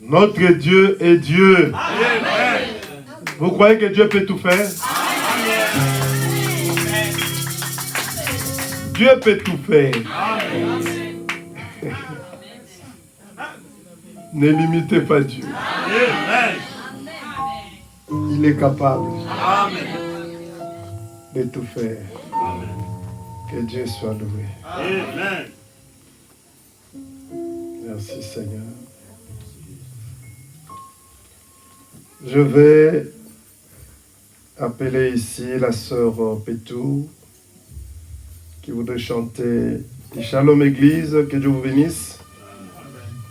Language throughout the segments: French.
Notre Dieu est Dieu. Vous croyez que Dieu peut tout faire? Dieu peut tout faire. Ne limitez pas Dieu. Il est capable de tout faire. Que Dieu soit loué. Merci Seigneur. Je vais appeler ici la sœur Pétou qui voudrait chanter Shalom Église, que Dieu vous bénisse.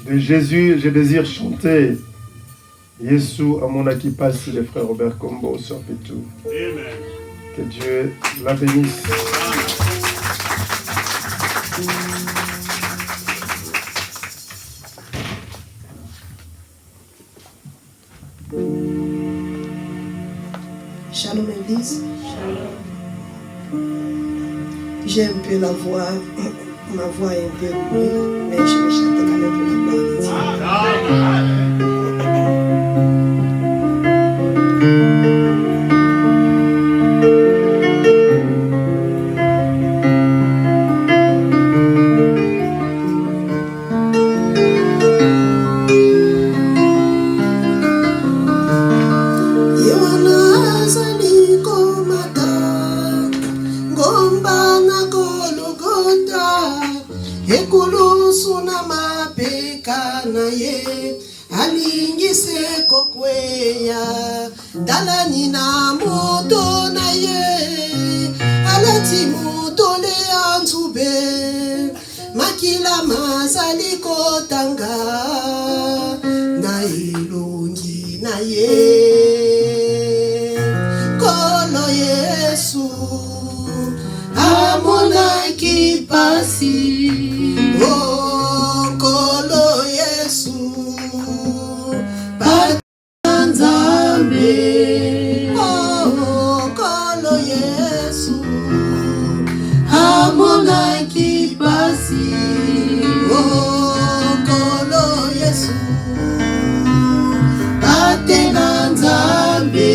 De Jésus, je désire chanter Yesu Amona Kipasi, le frère Robert Combo, sœur Pétou. Que Dieu la bénisse. Shalom Église. J'ai un peu la voix, ma voix est un peu rouillée, mais je vais chanter quand même pour la gloire de Dieu. Dalani na moto na ye alati moto le anzube makila mazali kotanga na ilungi na ye kolo Yesu amona kipasi oh kolo Yesu oh, kolo Yesu amona kipasi oh, kolo Yesu atenga Nzambe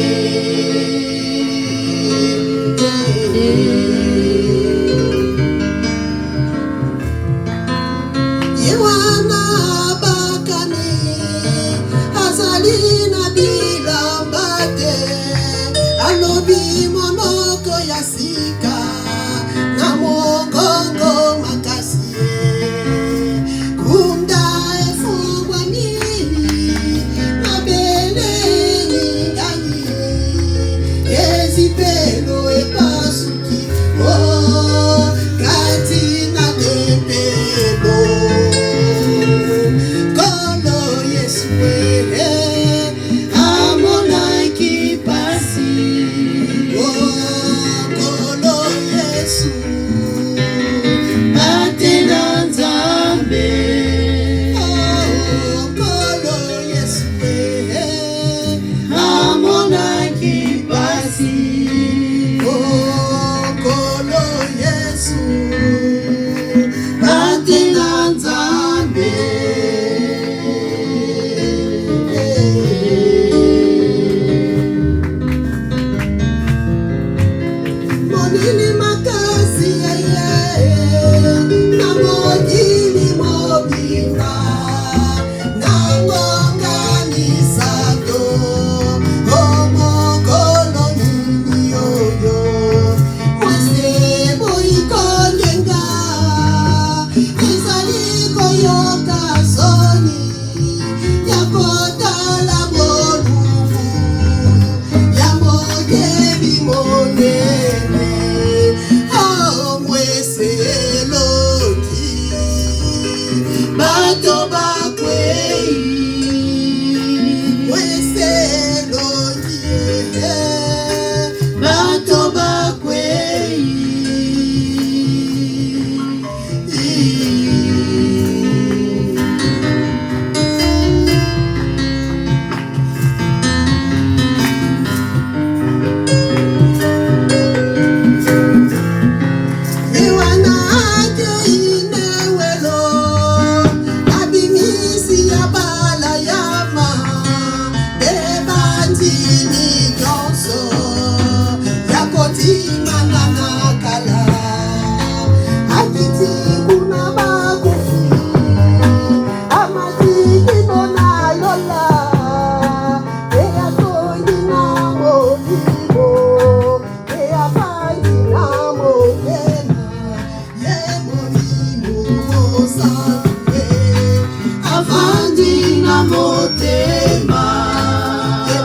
na motema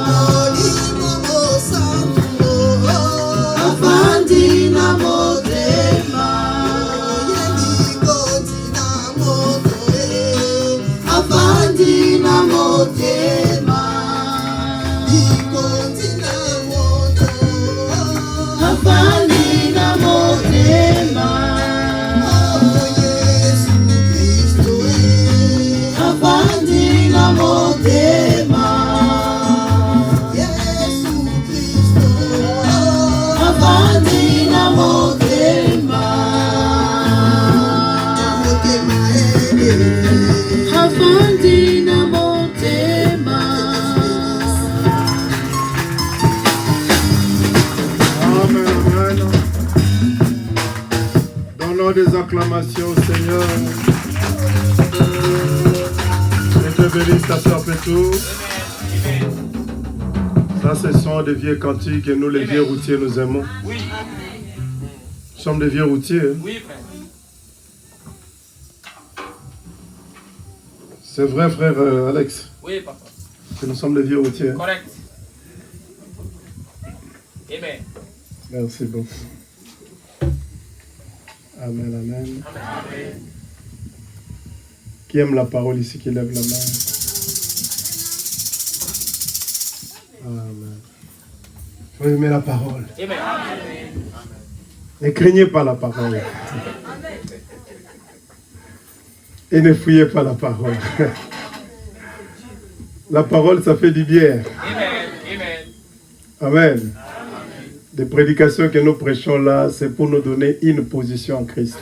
Molimo mosantu Avandi na motema Yebikondi na moto Avandi na motema Bikondi na moto Avandi na motema Donnons des acclamations au Seigneur. Et te bénisse ta sœur Pétou. Ça, ce sont des vieux cantiques et nous, les vieux routiers, nous aimons. Oui. Nous sommes des vieux routiers. Hein? Oui, frère. C'est vrai, frère Alex. Oui, papa. Que nous sommes des vieux routiers. Hein? Correct. Amen. Merci beaucoup. Amen, amen. Amen. Qui aime la parole ici, qui lève la main. Amen. Il faut aimer la parole. Amen. Ne craignez pas la parole. Et ne fouillez pas la parole. La parole, ça fait du bien. Amen. Amen. Amen. Les prédications que nous prêchons là, c'est pour nous donner une position en Christ.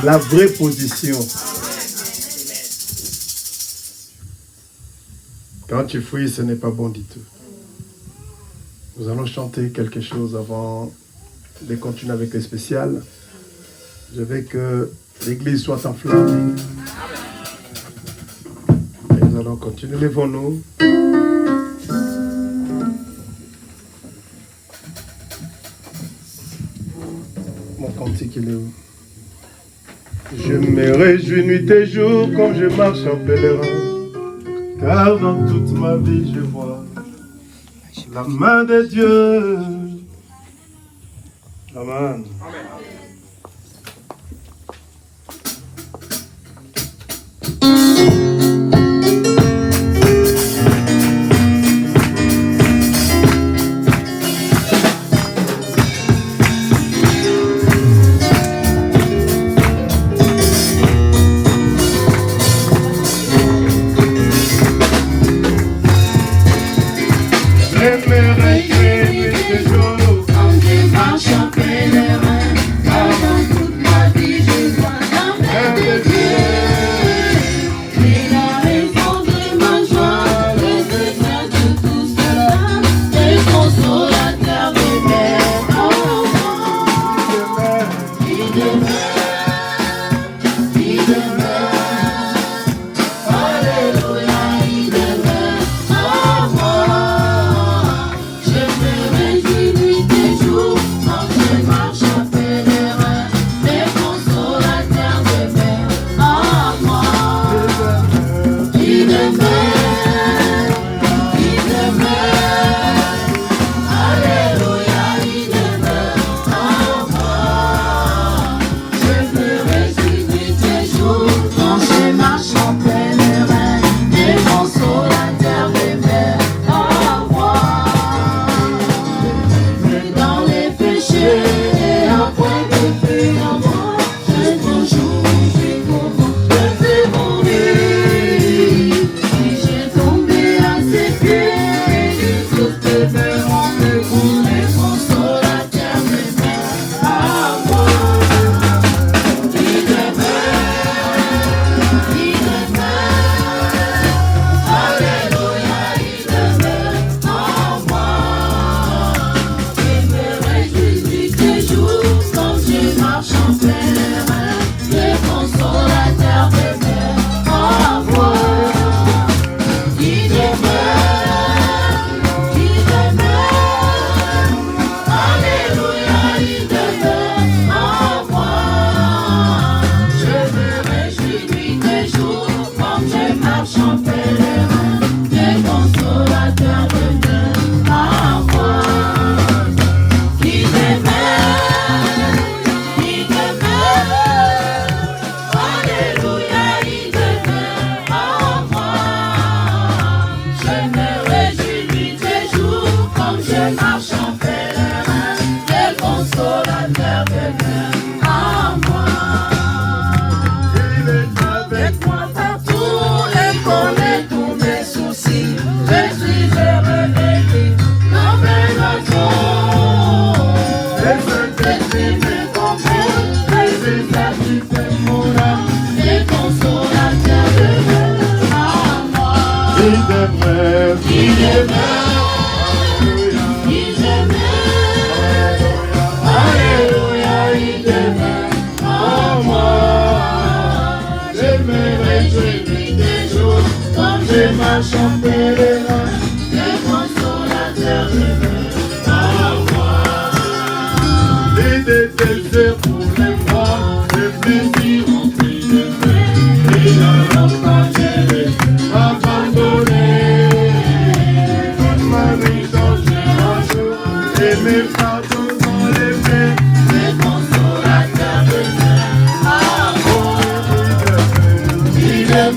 La vraie position. Quand tu fouilles, ce n'est pas bon du tout. Nous allons chanter quelque chose avant de continuer avec les spéciales. Je veux que l'église soit en flamme. Et nous allons continuer. Lèvons-nous. Mon cantique, il est où? Je me réjouis nuit et jour comme je marche en pèlerin. Car dans toute ma vie, je vois la main de Dieu. Amen. Il est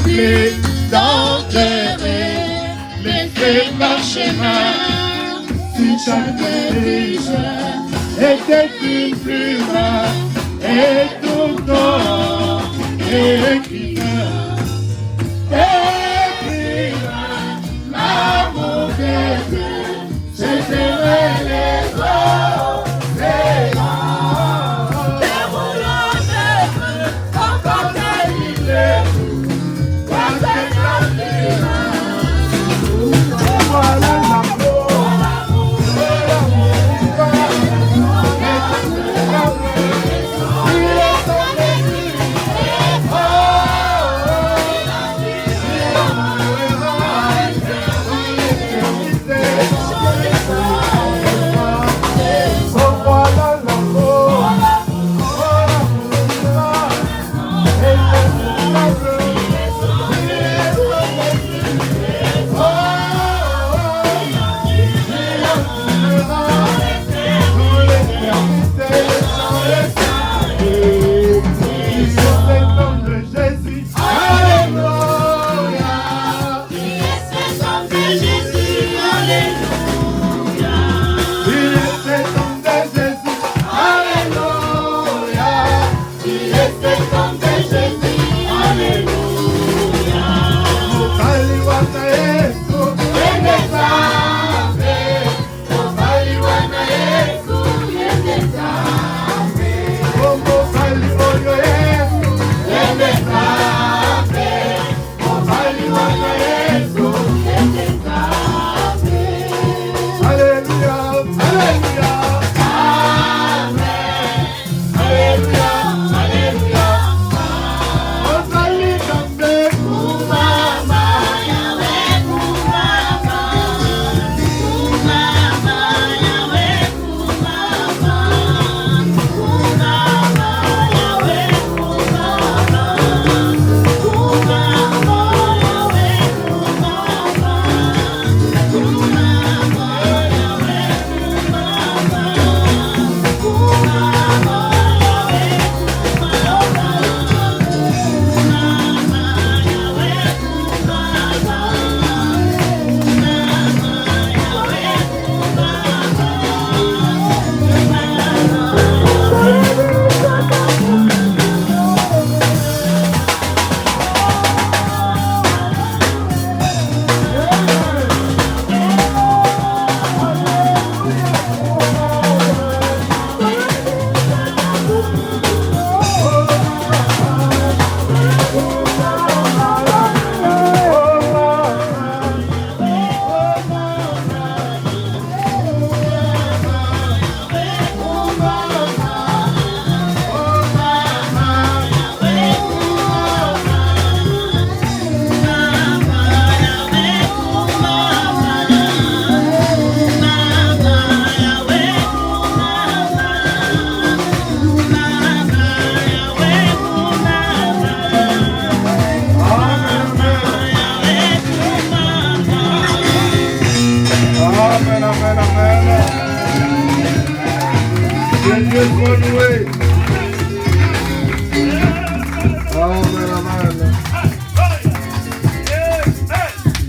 appelé d'enterrer les faits par schéma. Si chaque pécheur était une plume et tout temps écrivain, l'amour de Dieu, c'est serrer les océans. Déroulant des feux, encore qu'il est tout, voilà l'amour,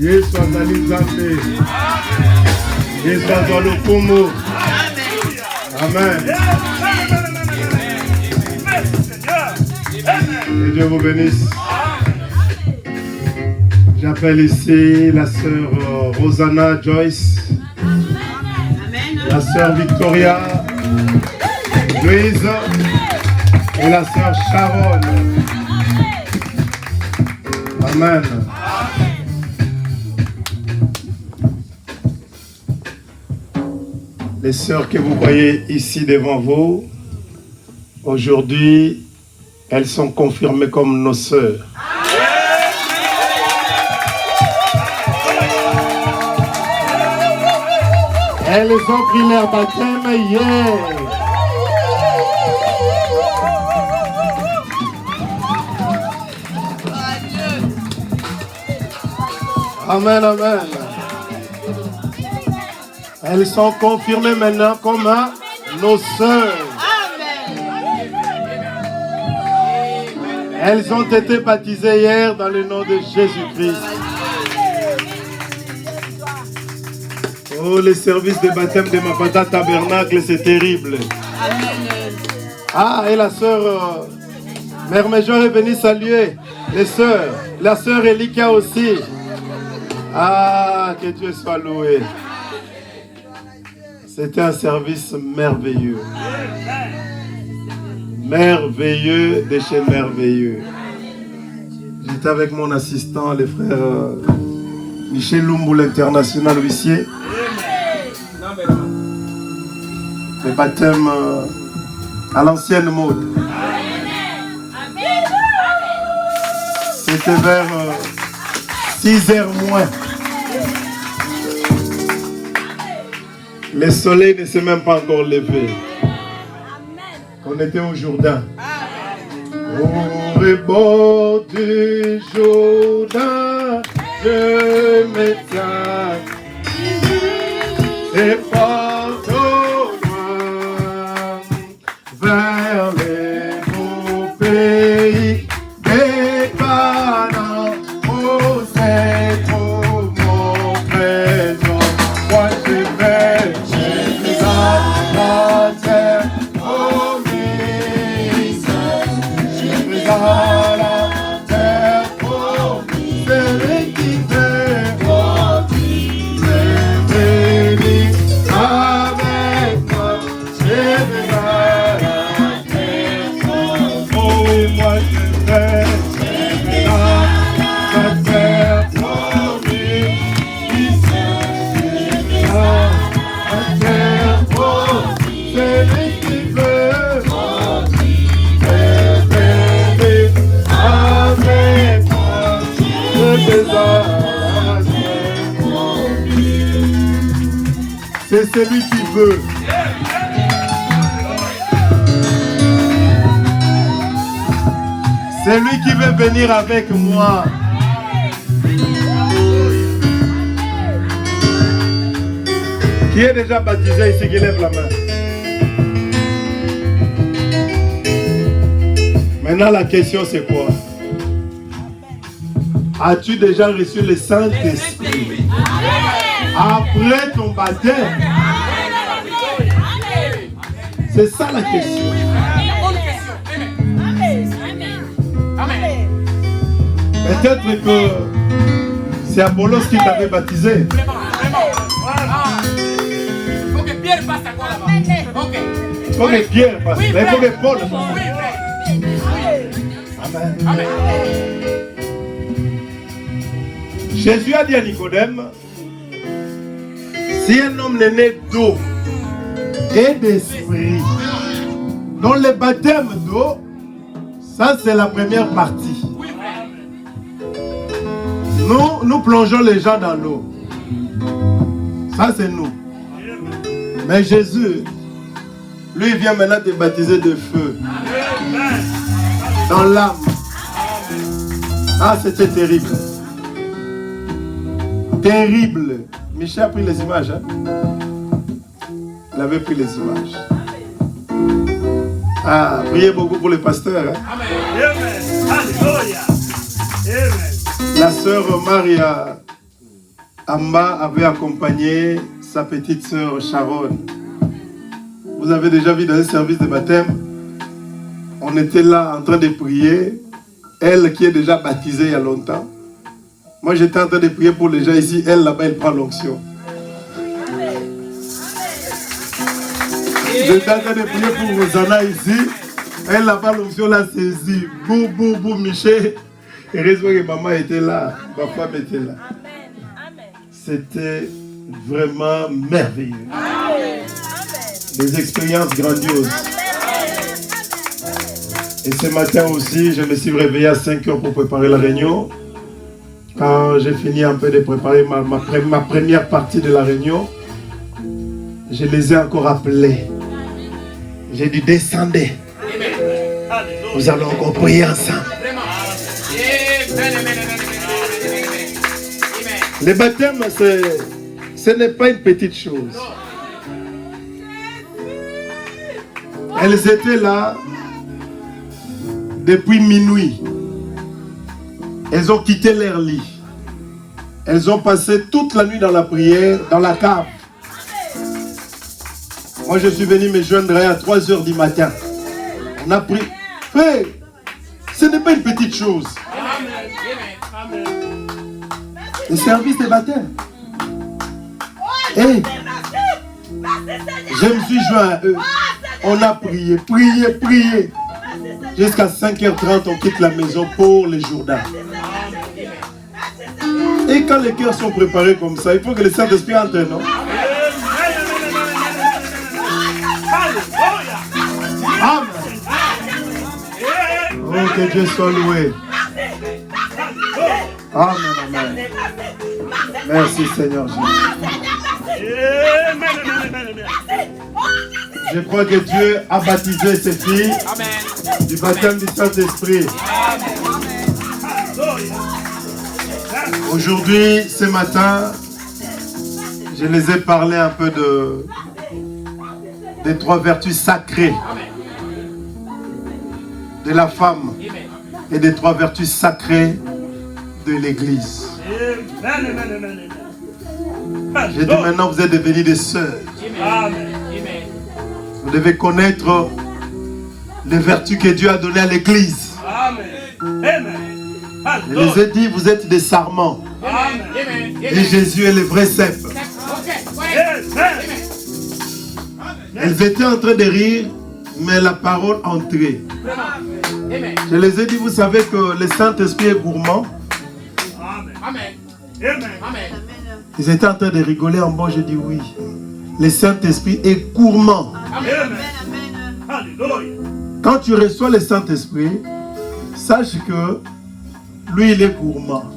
Yesu azali Nzambe. Yesu azali lokumu. Amen. Que Dieu vous bénisse. J'appelle ici la sœur Rosanna Joyce, la sœur Victoria Louise et la sœur Sharon. Amen. Les sœurs que vous voyez ici devant vous, aujourd'hui, elles sont confirmées comme nos sœurs. Elles ont pris leur baptême hier. Amen, amen. Elles sont confirmées maintenant comme nos sœurs. Elles ont été baptisées hier dans le nom de Jésus-Christ. Oh, les services de baptême de Mapata Tabernacle, c'est terrible. Ah, et la sœur Mère Major est venue saluer les sœurs. La sœur Elika aussi. Ah, que Dieu soit loué. C'était un service merveilleux. Merveilleux de chez merveilleux. J'étais avec mon assistant, le frère Michel Lumbu, l'international huissier. Le baptême à l'ancienne mode. C'était vers 6h moins. Le soleil ne s'est même pas encore levé. On était au Jourdain. Au rebord du Jourdain, je me tiens. Et porte au loin vers les beaux pays des Canaan. Oh, c'est trop mon présent. Moi, je vais à la terre promise. Je vais à la terre promise. Celui qui fait avec moi, je vais à la terre promise. Oh, moi, je vais à la terre promise. Celui qui veut avec moi, je vais à la terre promise. C'est celui qui veut. Celui qui veut venir avec moi. Qui est déjà baptisé ici, qui lève la main. Maintenant, la question c'est quoi? As-tu déjà reçu le Saint-Esprit après ton baptême? C'est ça la question. Peut-être que c'est Apollos qui t'avait baptisé. Il faut que Pierre passe encore là-bas. Ok. Il faut que Pierre passe. Il faut que Paul passe. Amen. Amen. Jésus a dit à Nicodème, si un homme est né d'eau et d'esprit, dans le baptême d'eau, ça c'est la première partie. Nous plongeons les gens dans l'eau. Ça c'est nous. Mais Jésus, lui vient maintenant te baptiser de feu. Dans l'âme. Ah, c'était terrible. Terrible. Michel a pris les images. Hein? Il avait pris les images. Ah, priez beaucoup pour le pasteur. Hein? Amen. Alléluia. Amen. La sœur Maria Amba avait accompagné sa petite sœur Sharon. Vous avez déjà vu dans un service de baptême, on était là en train de prier. Elle qui est déjà baptisée il y a longtemps. Moi j'étais en train de prier pour les gens ici. Elle là-bas, elle prend l'onction. J'étais en train de prier pour Rosanna ici. Elle là-bas, l'onction l'a saisie. Bou, bou, bou, Michel. Heureusement que maman était là. Ma femme était là. C'était vraiment merveilleux. Des expériences grandioses. Et ce matin aussi, je me suis réveillé à 5 heures pour préparer la réunion. Quand j'ai fini un peu de préparer ma première partie de la réunion, je les ai encore appelés. J'ai dit descendez. Nous allons encore prier ensemble. Le baptême, ce n'est pas une petite chose. Elles étaient là depuis minuit. Elles ont quitté leur lit. Elles ont passé toute la nuit dans la prière, dans la cave. Moi, je suis venu me joindre à 3 h du matin. On a prié. Frère, ce n'est pas une petite chose. Le service des baptêmes. Et je me suis joint à eux. On a prié, prié, prié. Jusqu'à 5h30, on quitte la maison pour le Jourdain. Et quand les cœurs sont préparés comme ça, il faut que le Saint-Esprit entre, non? Amen. Oh, que Dieu soit loué. Amen, amen. Merci Seigneur Jésus. Je crois que Dieu a baptisé ses filles du baptême du Saint-Esprit. Aujourd'hui, ce matin, je les ai parlé un peu des 3 vertus sacrées de la femme et des 3 vertus sacrées de l'Église. J'ai dit maintenant vous êtes devenus des sœurs. Vous devez connaître les vertus que Dieu a données à l'Église. Je les ai dit vous êtes des sarments. Et Jésus est le vrai cep. Elles étaient en train de rire, mais la parole entrait. Je les ai dit, vous savez que le Saint-Esprit est gourmand. Ils étaient en train de rigoler en bas, j'ai dit oui. Le Saint-Esprit est gourmand. Quand tu reçois le Saint-Esprit, sache que lui, il est gourmand.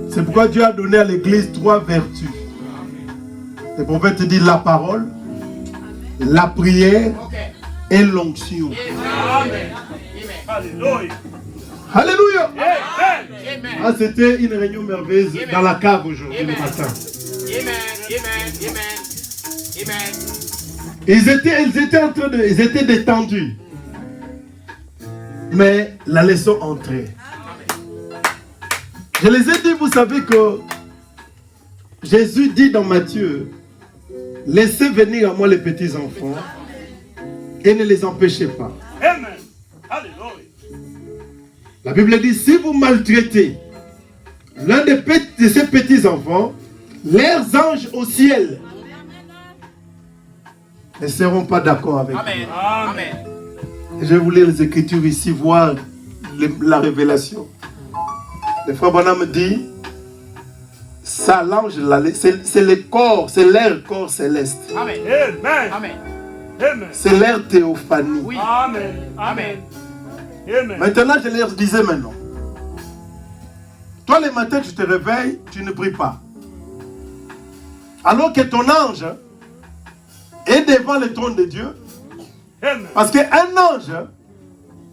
C'est pourquoi Dieu a donné à l'Église 3 vertus. Le prophète dit la parole, la prière et l'onction. Alléluia. Ah, c'était une réunion merveilleuse dans la cave aujourd'hui le matin. Ils étaient détendus. Mais la leçon entrait. Je les ai dit, vous savez que Jésus dit dans Matthieu, laissez venir à moi les petits enfants et ne les empêchez pas. La Bible dit, si vous maltraitez l'un de ces petits enfants, leurs anges au ciel ne seront pas d'accord avec vous. Je voulais les Écritures ici voir la révélation. Le frère Branham dit, ça l'ange, c'est le corps, c'est leur corps céleste. Amen. C'est leur théophanie. Oui. Amen. Maintenant, je leur disais maintenant. Toi, le matin, tu te réveilles, tu ne pries pas. Alors que ton ange est devant le trône de Dieu. Parce qu'un ange,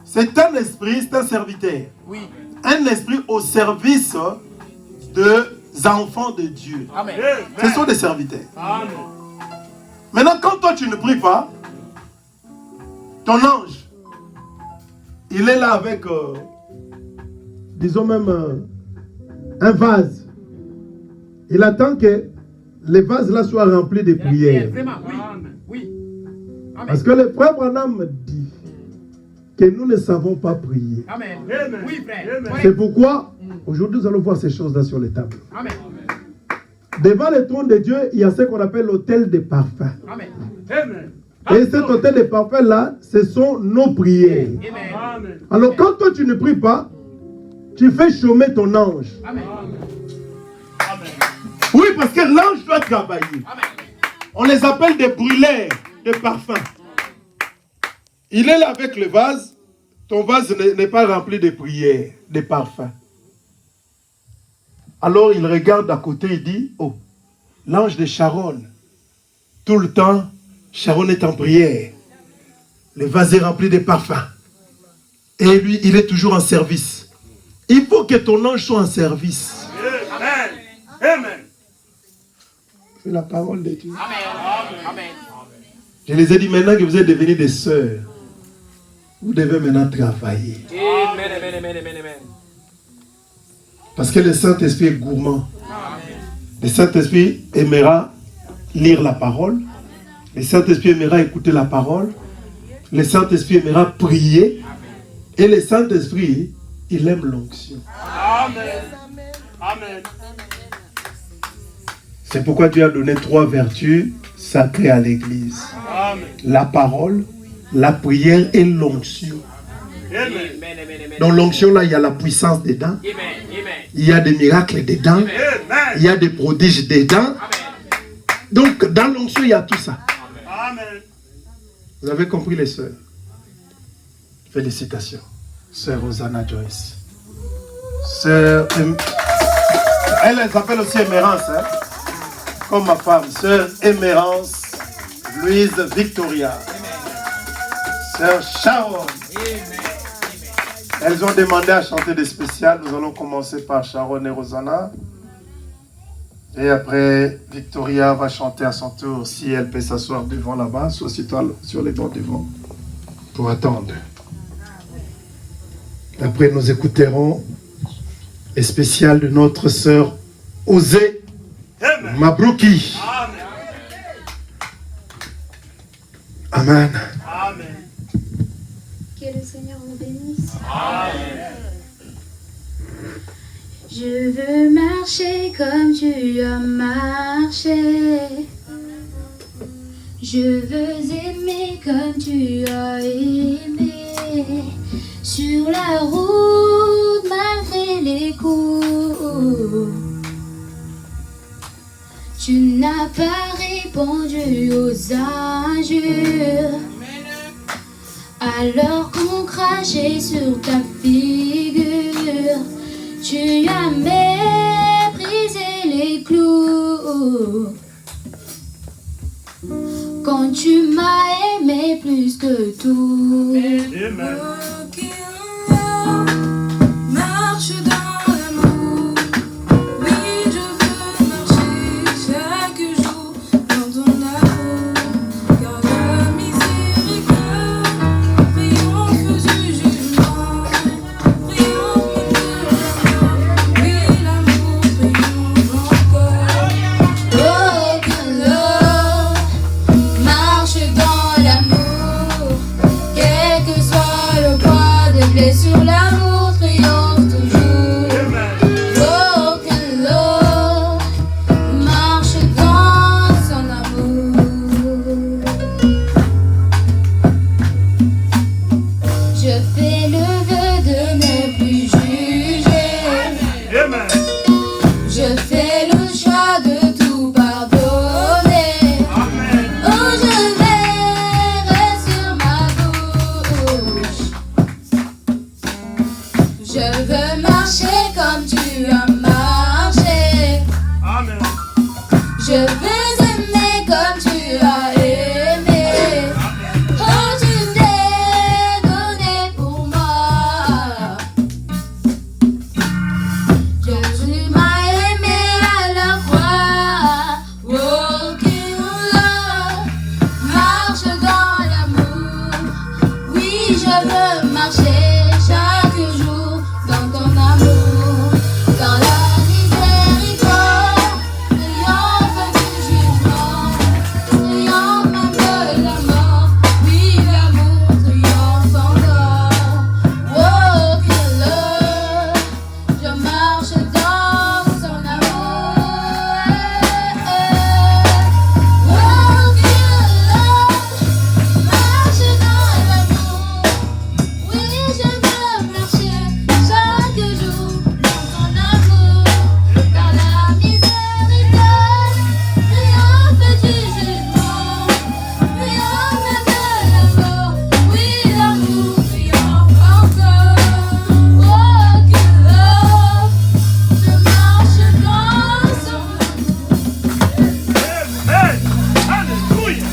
c'est un esprit, c'est un serviteur. Oui. Un esprit au service des enfants de Dieu. Amen. Ce sont des serviteurs. Amen. Maintenant, quand toi tu ne pries pas, ton ange, il est là avec, disons même, un vase. Il attend que les vases là soient remplis de prières. Vraiment, oui. Oui. Amen. Parce que le frère Branham dit que nous ne savons pas prier. Amen. Amen. Oui, frère. Amen. C'est pourquoi, aujourd'hui, nous allons voir ces choses-là sur les tables. Amen. Devant le trône de Dieu, il y a ce qu'on appelle l'autel des parfums. Amen. Amen. Et cet autel des parfums-là, ce sont nos prières. Amen. Amen. Alors, quand toi, tu ne pries pas, tu fais chômer ton ange. Amen. Oui, parce que l'ange doit travailler. Amen. On les appelle des brûleurs de parfums. Il est là avec le vase. Ton vase n'est pas rempli de prières, de parfums. Alors il regarde à côté, il dit, oh, l'ange de Sharon, tout le temps, Sharon est en prière. Le vase est rempli de parfums. Et lui, il est toujours en service. Il faut que ton ange soit en service. Amen. Amen. C'est la parole de Dieu. Amen. Amen. Je les ai dit maintenant que vous êtes devenus des sœurs. Vous devez maintenant travailler. Amen. Amen. Amen. Amen. Amen. Parce que le Saint-Esprit est gourmand. Le Saint-Esprit aimera lire la parole. Le Saint-Esprit aimera écouter la parole. Le Saint-Esprit aimera prier. Et le Saint-Esprit, il aime l'onction. Amen. Amen. C'est pourquoi Dieu a donné 3 vertus sacrées à l'Église. Amen. La parole, la prière et l'onction. Amen. Dans l'onction, là, il y a la puissance dedans. Il y a des miracles dedans. Amen. Il y a des prodiges dedans. Donc, dans l'onction, il y a tout ça. Amen. Vous avez compris, les sœurs? Félicitations. Sœur Rosanna Joyce. Sœur... Elle s'appelle aussi Émérance, hein? Comme ma femme. Sœur Émérance Louise Victoria. Sœur Sharon. Elles ont demandé à chanter des spéciales. Nous allons commencer par Sharon et Rosanna. Et après, Victoria va chanter à son tour. Si elle peut s'asseoir devant là-bas, soit sur les bancs devant, pour attendre. Après, nous écouterons les spéciales de notre sœur Osée Mabrouki. Amen. Amen. Que le Seigneur vous bénisse. Amen. Je veux marcher comme tu as marché. Je veux aimer comme tu as aimé. Sur la route malgré les coups. Tu n'as pas répondu aux injures. Alors qu'on crachait sur ta figure. Tu as méprisé les clous. Quand tu m'as aimé plus que tout. Amen. Marche dans l'amour. Oui, je veux marcher chaque jour dans ton amour. Car la miséricorde triomphe du jugement. Triomphe de la mort. Oui, l'amour triomphe encore. Oh, que l'homme marche dans l'amour. Quel que soit le poids des blessures, l'amour triomphe toujours. Oh, que l'homme marche dans son amour. Je fais le vœu de ne plus juger. Amen. Je fais le choix de tout pardonner. Amen. Oh, je verrai sur ma bouche. Je veux marcher comme tu as marché. Amen. Je veux aimer comme tu as aimé. Oh, tu t'es donné pour moi. Jésus m'a aimé à la croix. Walking love, marche dans l'amour. Oui, je veux marcher chaque jour dans ton amour. Dans la miséricorde, triomphe du jugement. Triomphe même de la mort. Oui, l'amour triomphe encore. Walking love, je marche dans son amour. Walking love, marche dans l'amour. Oui, je veux marcher chaque jour dans ton amour. Dans la miséricorde, triomphe du jugement. Triomphe même de la mort. Oui, l'amour triomphe encore. Walking love, je marche dans son Amen. Alléluia.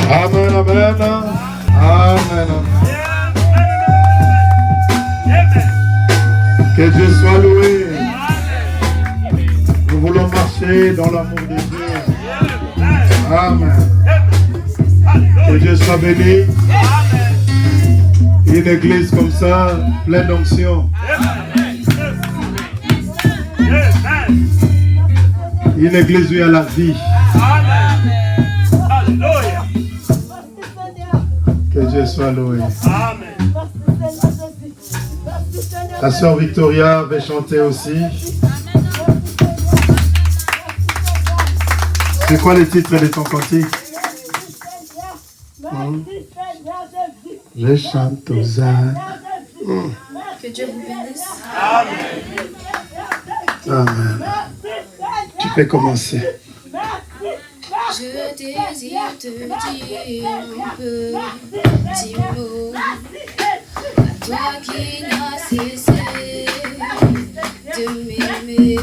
Amen, amen. Amen. Amen. Que Dieu soit loué. Nous voulons marcher dans l'amour de Dieu. Amen. Que Dieu soit béni. Amen. Il Une église comme ça, pleine d'onction. Amen. Une église où il y a la vie. Amen. Alléluia. Que Dieu soit loué. Amen. La sœur Victoria va chanter aussi. C'est quoi le titre de ton cantique? Je chante aux ânes. Que Dieu vous bénisse. Amen. Tu peux commencer. Je désire te dire un petit mot à toi qui n'as cessé de m'aimer.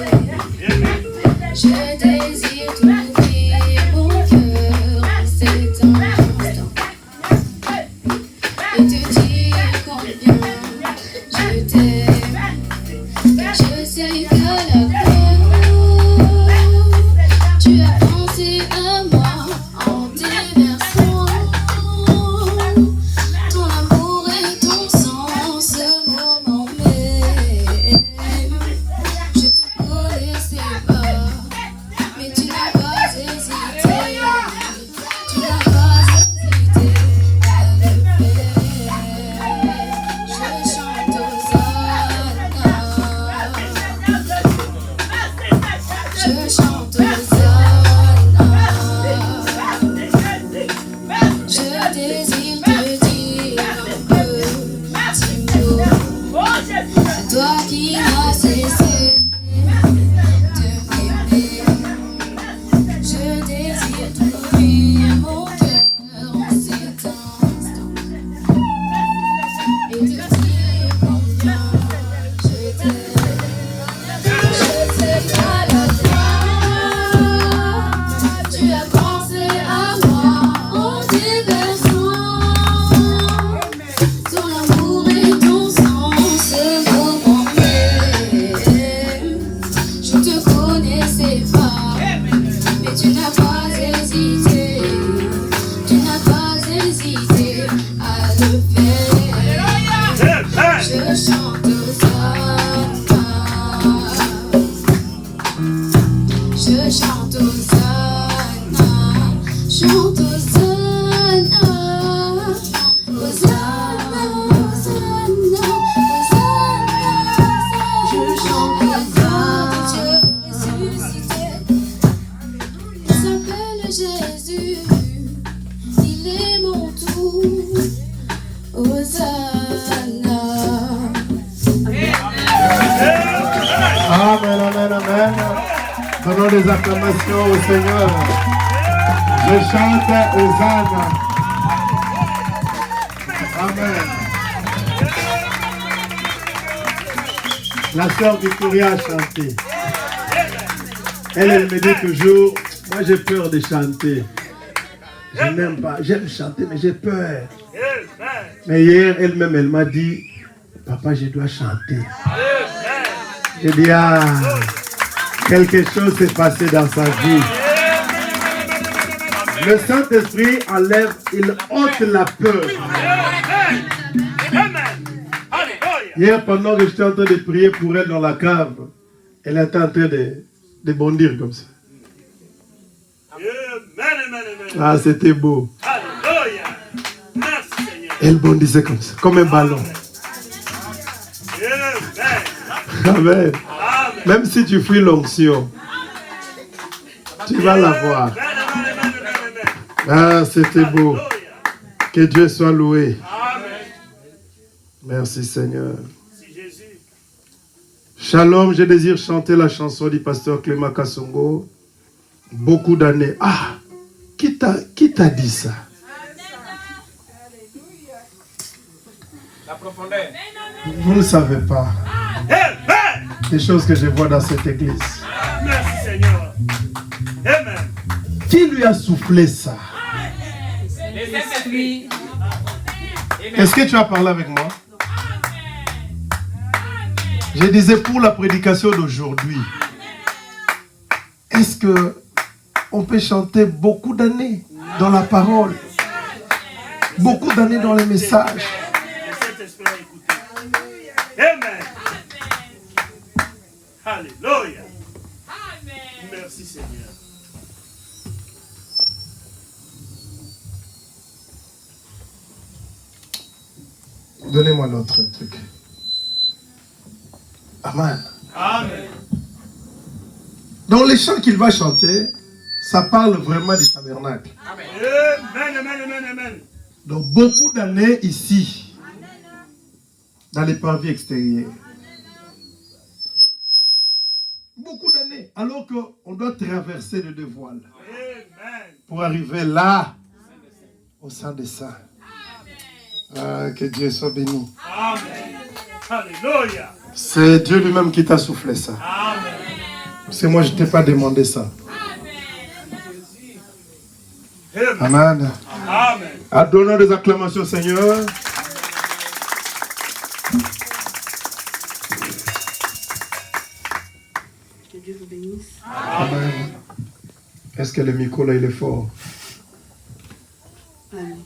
Je désire t'ouvrir mon cœur en cet instant et te dire combien je t'aime. Car je sais que la tu as pensé à moi en déversant ton amour et ton sang ce moment même. Je te connaissais pas, mais tu n'as pas hésité. Tu n'as pas hésité à le faire. Je chante Hosanna. Je chante Hosanna. Je désire te dire un petit mot à toi qui n'as cessé de m'aimer. Je désire t'ouvrir mon cœur en cet instant et te dire combien je t'aime. Je sais qu'à la fin, tu as pensé à moi en déversant ton amour et ton sang ce moment même. Je te connaissais pas, mais tu n'as pas hésité. Tu n'as pas hésité à le faire. Amen. Je chante Hosanna. Je chante Hosanna. Chante Hosanna. Hosanna, Hosanna, Hosanna. Je chante Hosanna. Dieu ressuscité. Il s'appelle Jésus. Il est mon tout. Hosanna. Amen, amen, amen. Donnons des acclamations au Seigneur. Je chante Hosanna. Amen. La sœur Victoria a chanté. Elle me dit toujours, moi j'ai peur de chanter. Je n'aime pas, j'aime chanter mais j'ai peur. Amen. Mais hier, elle-même, elle m'a dit, papa, je dois chanter. J'ai dit, ah, quelque chose s'est passé dans sa vie. Le Saint-Esprit enlève, il ôte la peur. Amen. Amen. Alléluia. Hier, pendant que j'étais en train de prier pour elle dans la cave, elle était en train de bondir comme ça. Amen. Amen. Amen. Ah, c'était beau. Alléluia. Merci Seigneur. Elle bondissait comme ça, comme un ballon. Amen. Amen. Amen. Même si tu fuis l'onction, tu vas la voir. Amen. Amen. Amen. Ah, c'était beau. Alléluia. Que Dieu soit loué. Amen. Merci Seigneur. Si Jésus. Shalom, je désire chanter la chanson du pasteur Clément Kassongo. Beaucoup d'années. Ah, qui t'a dit ça? La profondeur. Vous ne savez pas. Amen. Les choses que je vois dans cette église. Merci Seigneur. Amen. Qui lui a soufflé ça? Les Saint-Esprit. Est-ce que tu as parlé avec moi? Je disais pour la prédication d'aujourd'hui, est-ce que on peut chanter beaucoup d'années dans la parole, beaucoup d'années dans les messages? Merci Seigneur. Donnez-moi l'autre truc. Amen. Amen. Dans les chants qu'il va chanter, ça parle vraiment du tabernacle. Amen, amen, amen, amen. Donc beaucoup d'années ici, dans les parvis extérieurs. Beaucoup d'années, alors qu'on doit traverser les deux voiles pour arriver là, au sein des saints. Ah, que Dieu soit béni. Amen. Alléluia. C'est Dieu lui-même qui t'a soufflé ça. Amen. C'est moi, je ne t'ai pas demandé ça. Amen. Amen. Donnons des acclamations au Seigneur. Que Dieu vous bénisse. Amen. Est-ce que le micro là, il est fort? Amen.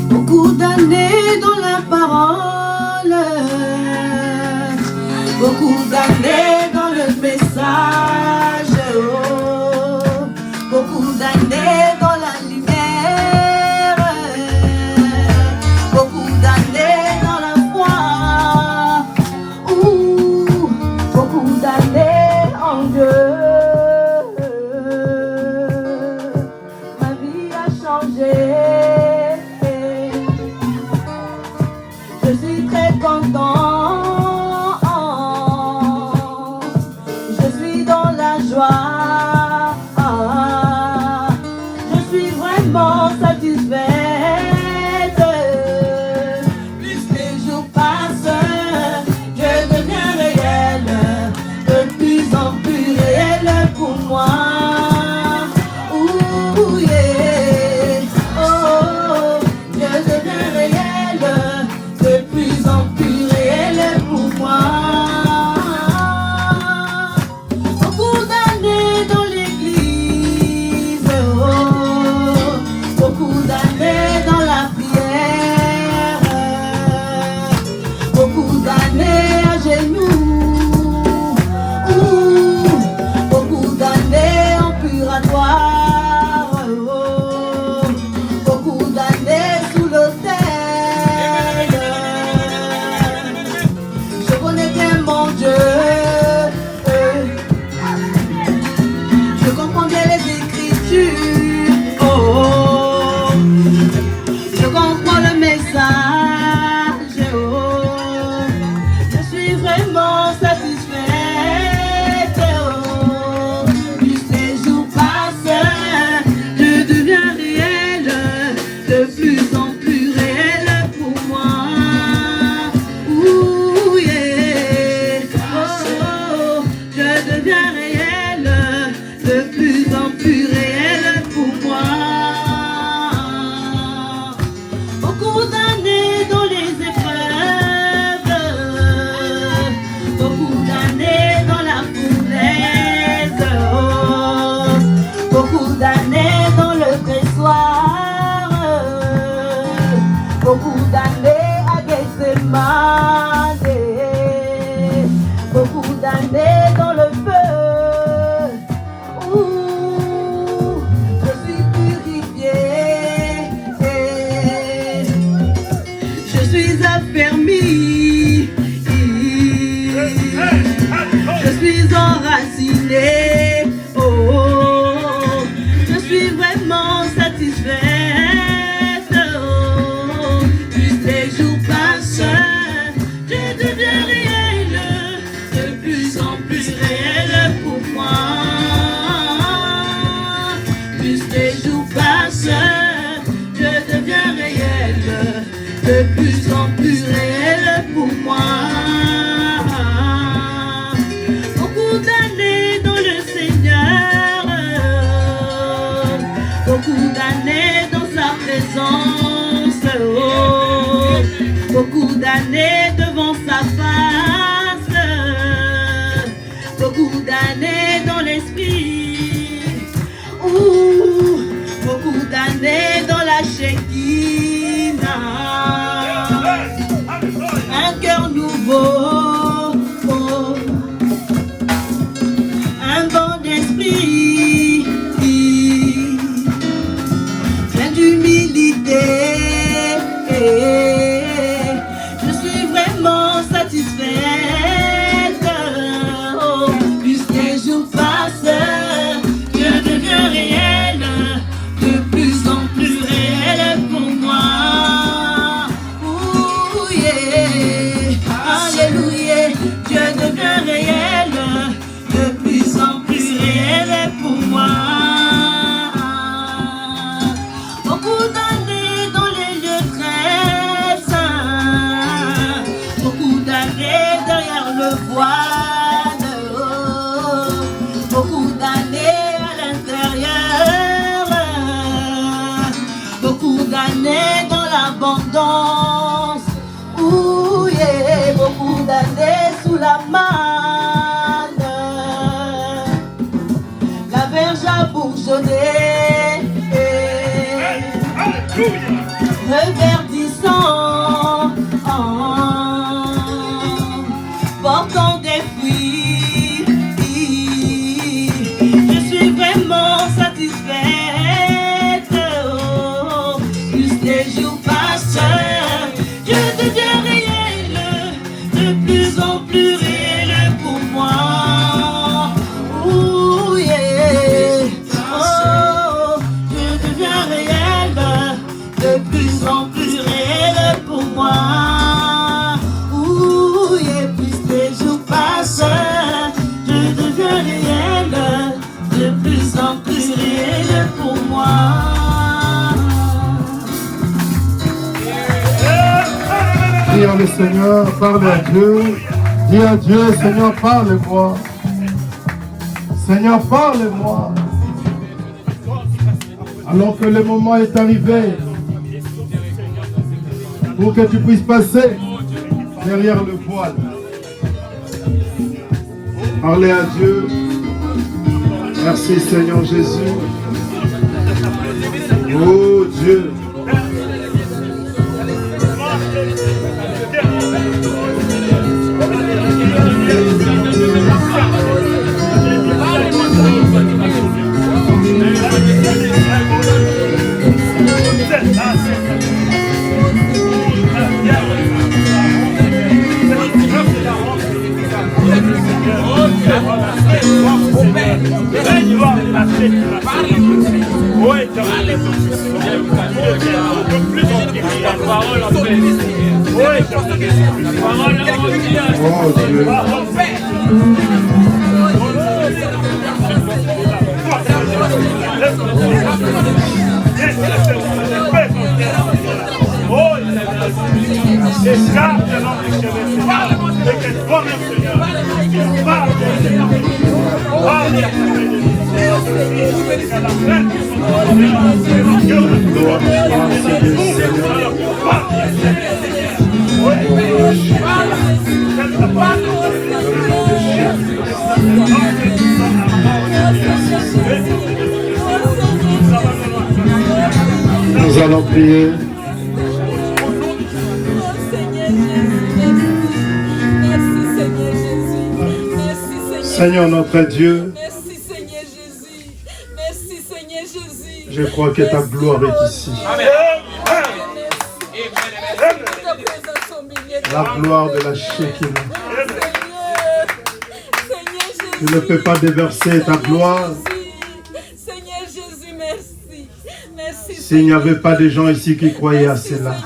Beaucoup d'années dans la parole, beaucoup d'années dans le message, oh, beaucoup d'années dans la lumière, beaucoup d'années dans la foi, beaucoup d'années en Dieu. Ma vie a changé. Je suis très content, je suis dans la joie, je suis vraiment satisfaite. Plus les jours passent, je deviens réel, de plus en plus réel pour moi. Ouh, yeah. Oh, je deviens réel, de plus en plus réel pour moi. Beaucoup d'années dans l'église, oh, beaucoup d'années dans la prière, beaucoup d'années à genoux, beaucoup d'années en puratoire, oh, beaucoup d'années sous l'autel. Je connais bien mon Dieu, je comprends bien les Écritures, oh, je comprends le message, oh, je suis vraiment satisfaite, oh, plus les jours passent, je deviens réel, de plus en plus réel pour moi. Ouh, yeah. Oh, je deviens réel, de plus en plus réel pour moi. Beaucoup d'années dans les épreuves, beaucoup d'années dans la fournaise, oh, beaucoup d'années dans le pressoir, beaucoup d'années à Gethsemane, beaucoup d'années dans le feu. Ouh, je suis purifié, je suis affermi, je suis enraciné, oh, je suis vraiment satisfaite, oh, plus les jours passent, je deviens réel, de plus en plus réel pour moi. Plus les jours passent, je deviens réel, de plus en plus réel pour moi. Beaucoup d'années dans le Seigneur, beaucoup d'années dans sa présence, oh, d'années devant sa face, beaucoup d'années dans l'esprit, beaucoup d'années dans la Shekinah, un cœur nouveau, un bon esprit, plein d'humilité. Je suis vraiment satisfaite. Plus les jours passent, je deviens réel, de plus en plus réel pour moi. Ouh, yeah. Alléluia, je deviens réel, de plus en plus réel pour moi. Beaucoup d'années dans les lieux très saints, beaucoup d'années derrière le voile, beaucoup d'années à l'intérieur, beaucoup d'années dans l'abondance, ouh, yeah, beaucoup d'années sous la manne. La verge a bourgeonné, reverdissant, portant des fruits. Je suis vraiment satisfaite. Plus les jours passent, je deviens réel, de plus en plus réel pour moi. Ouh, yeah. Oh, je deviens réel, de plus en plus réel pour moi. Ouh, yeah. Plus les jours passent, je deviens réel, de plus en plus réel pour moi. Prions le Seigneur, parle à Dieu. Dis à Dieu, Seigneur, parle-moi. Seigneur, parle-moi. Alors que le moment est arrivé pour que tu puisses passer derrière le voile. Parlez à Dieu. Merci Seigneur Jésus. Oh Dieu. Nous allons prier. Seigneur notre Dieu, merci Seigneur Jésus, merci Seigneur Jésus. Je crois que ta gloire est ici. La gloire de la Shekinah. Tu ne peux pas déverser ta gloire. Seigneur Jésus, merci. Merci. S'il n'y avait pas de gens ici qui croyaient à cela.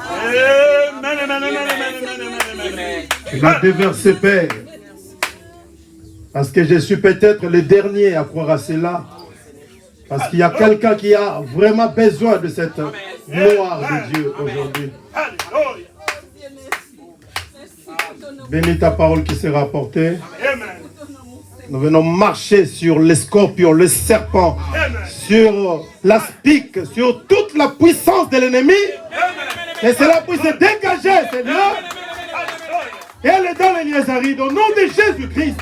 Tu l'as déversé, Père. Parce que je suis peut-être le dernier à croire à cela. Parce qu'il y a quelqu'un qui a vraiment besoin de cette gloire de Dieu aujourd'hui. Bénis ta parole qui sera apportée. Nous venons marcher sur les scorpions, le serpent, sur l'aspic, sur toute la puissance de l'ennemi. Et cela puisse se dégager, Seigneur. Et elle est dans les Niazarides au nom de Jésus-Christ.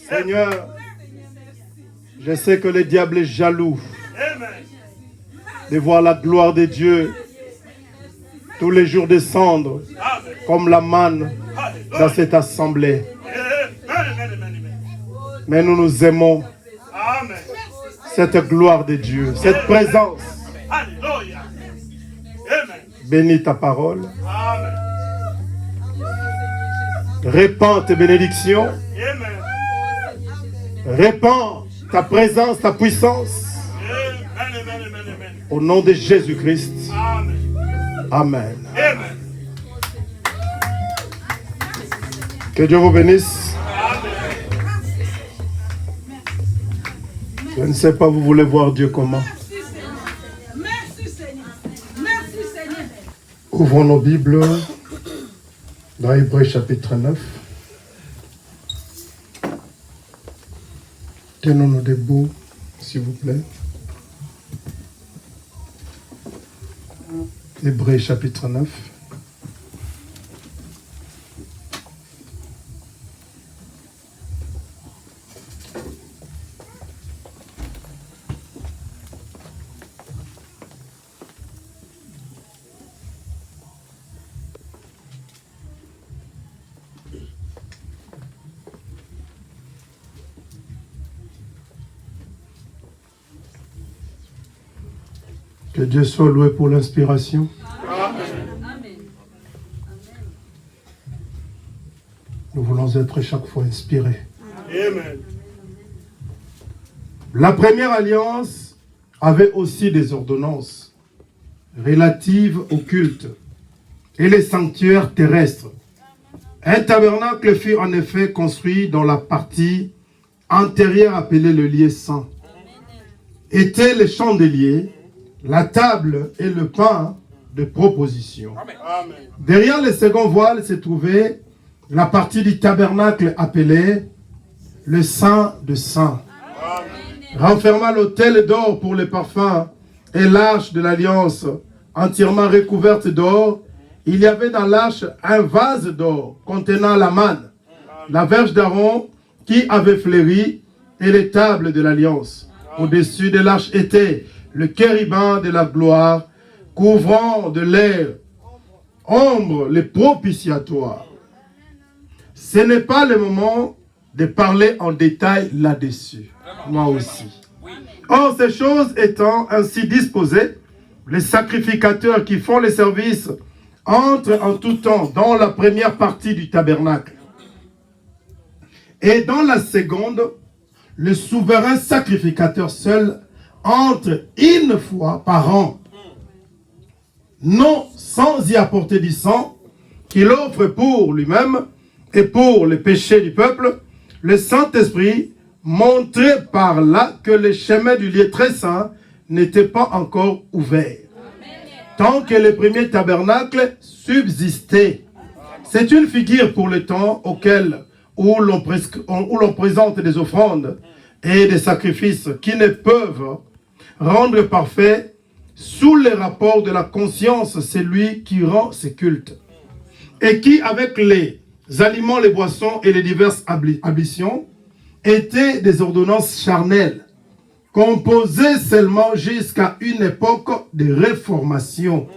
Seigneur, je sais que le diable est jaloux de voir la gloire de Dieu tous les jours descendre comme la manne dans cette assemblée. Mais nous nous aimons cette gloire de Dieu, cette présence. Bénis ta parole. Répands tes bénédictions. Répands ta présence, ta puissance. Au nom de Jésus-Christ. Amen. Que Dieu vous bénisse. Je ne sais pas, vous voulez voir Dieu comment? Merci Seigneur. Merci Seigneur. Ouvrons nos Bibles dans Hébreux chapitre 9. Tenons-nous debout, s'il vous plaît. Hébreux chapitre 9. Que Dieu soit loué pour l'inspiration. Nous voulons être chaque fois inspirés. Amen. La première alliance avait aussi des ordonnances relatives au culte et les sanctuaires terrestres. Un tabernacle fut en effet construit dans la partie antérieure appelée le lieu saint. Étaient les chandeliers, la table et le pain de proposition. Amen. Derrière le second voile se trouvait la partie du tabernacle appelée le Saint de Saints. Renfermant l'autel d'or pour les parfums et l'arche de l'alliance entièrement recouverte d'or, il y avait dans l'arche un vase d'or contenant la manne, la verge d'Aaron qui avait fleuri et les tables de l'alliance. Au-dessus de l'arche était le chérubin de la gloire, couvrant de l'air, ombre les propitiatoires. Ce n'est pas le moment de parler en détail là-dessus. Moi aussi. Or, ces choses étant ainsi disposées, les sacrificateurs qui font les services entrent en tout temps dans la première partie du tabernacle. Et dans la seconde, le souverain sacrificateur seul entre une fois par an, non sans y apporter du sang, qu'il offre pour lui-même et pour les péchés du peuple. Le Saint-Esprit montrait par là que le chemin du lieu très saint n'était pas encore ouvert, tant que le premier tabernacle subsistait. C'est une figure pour le temps où l'on présente des offrandes et des sacrifices qui ne peuvent rendre parfait sous les rapports de la conscience celui qui rend ses cultes, et qui, avec les aliments, les boissons et les diverses ablutions, étaient des ordonnances charnelles, composées seulement jusqu'à une époque de réformation.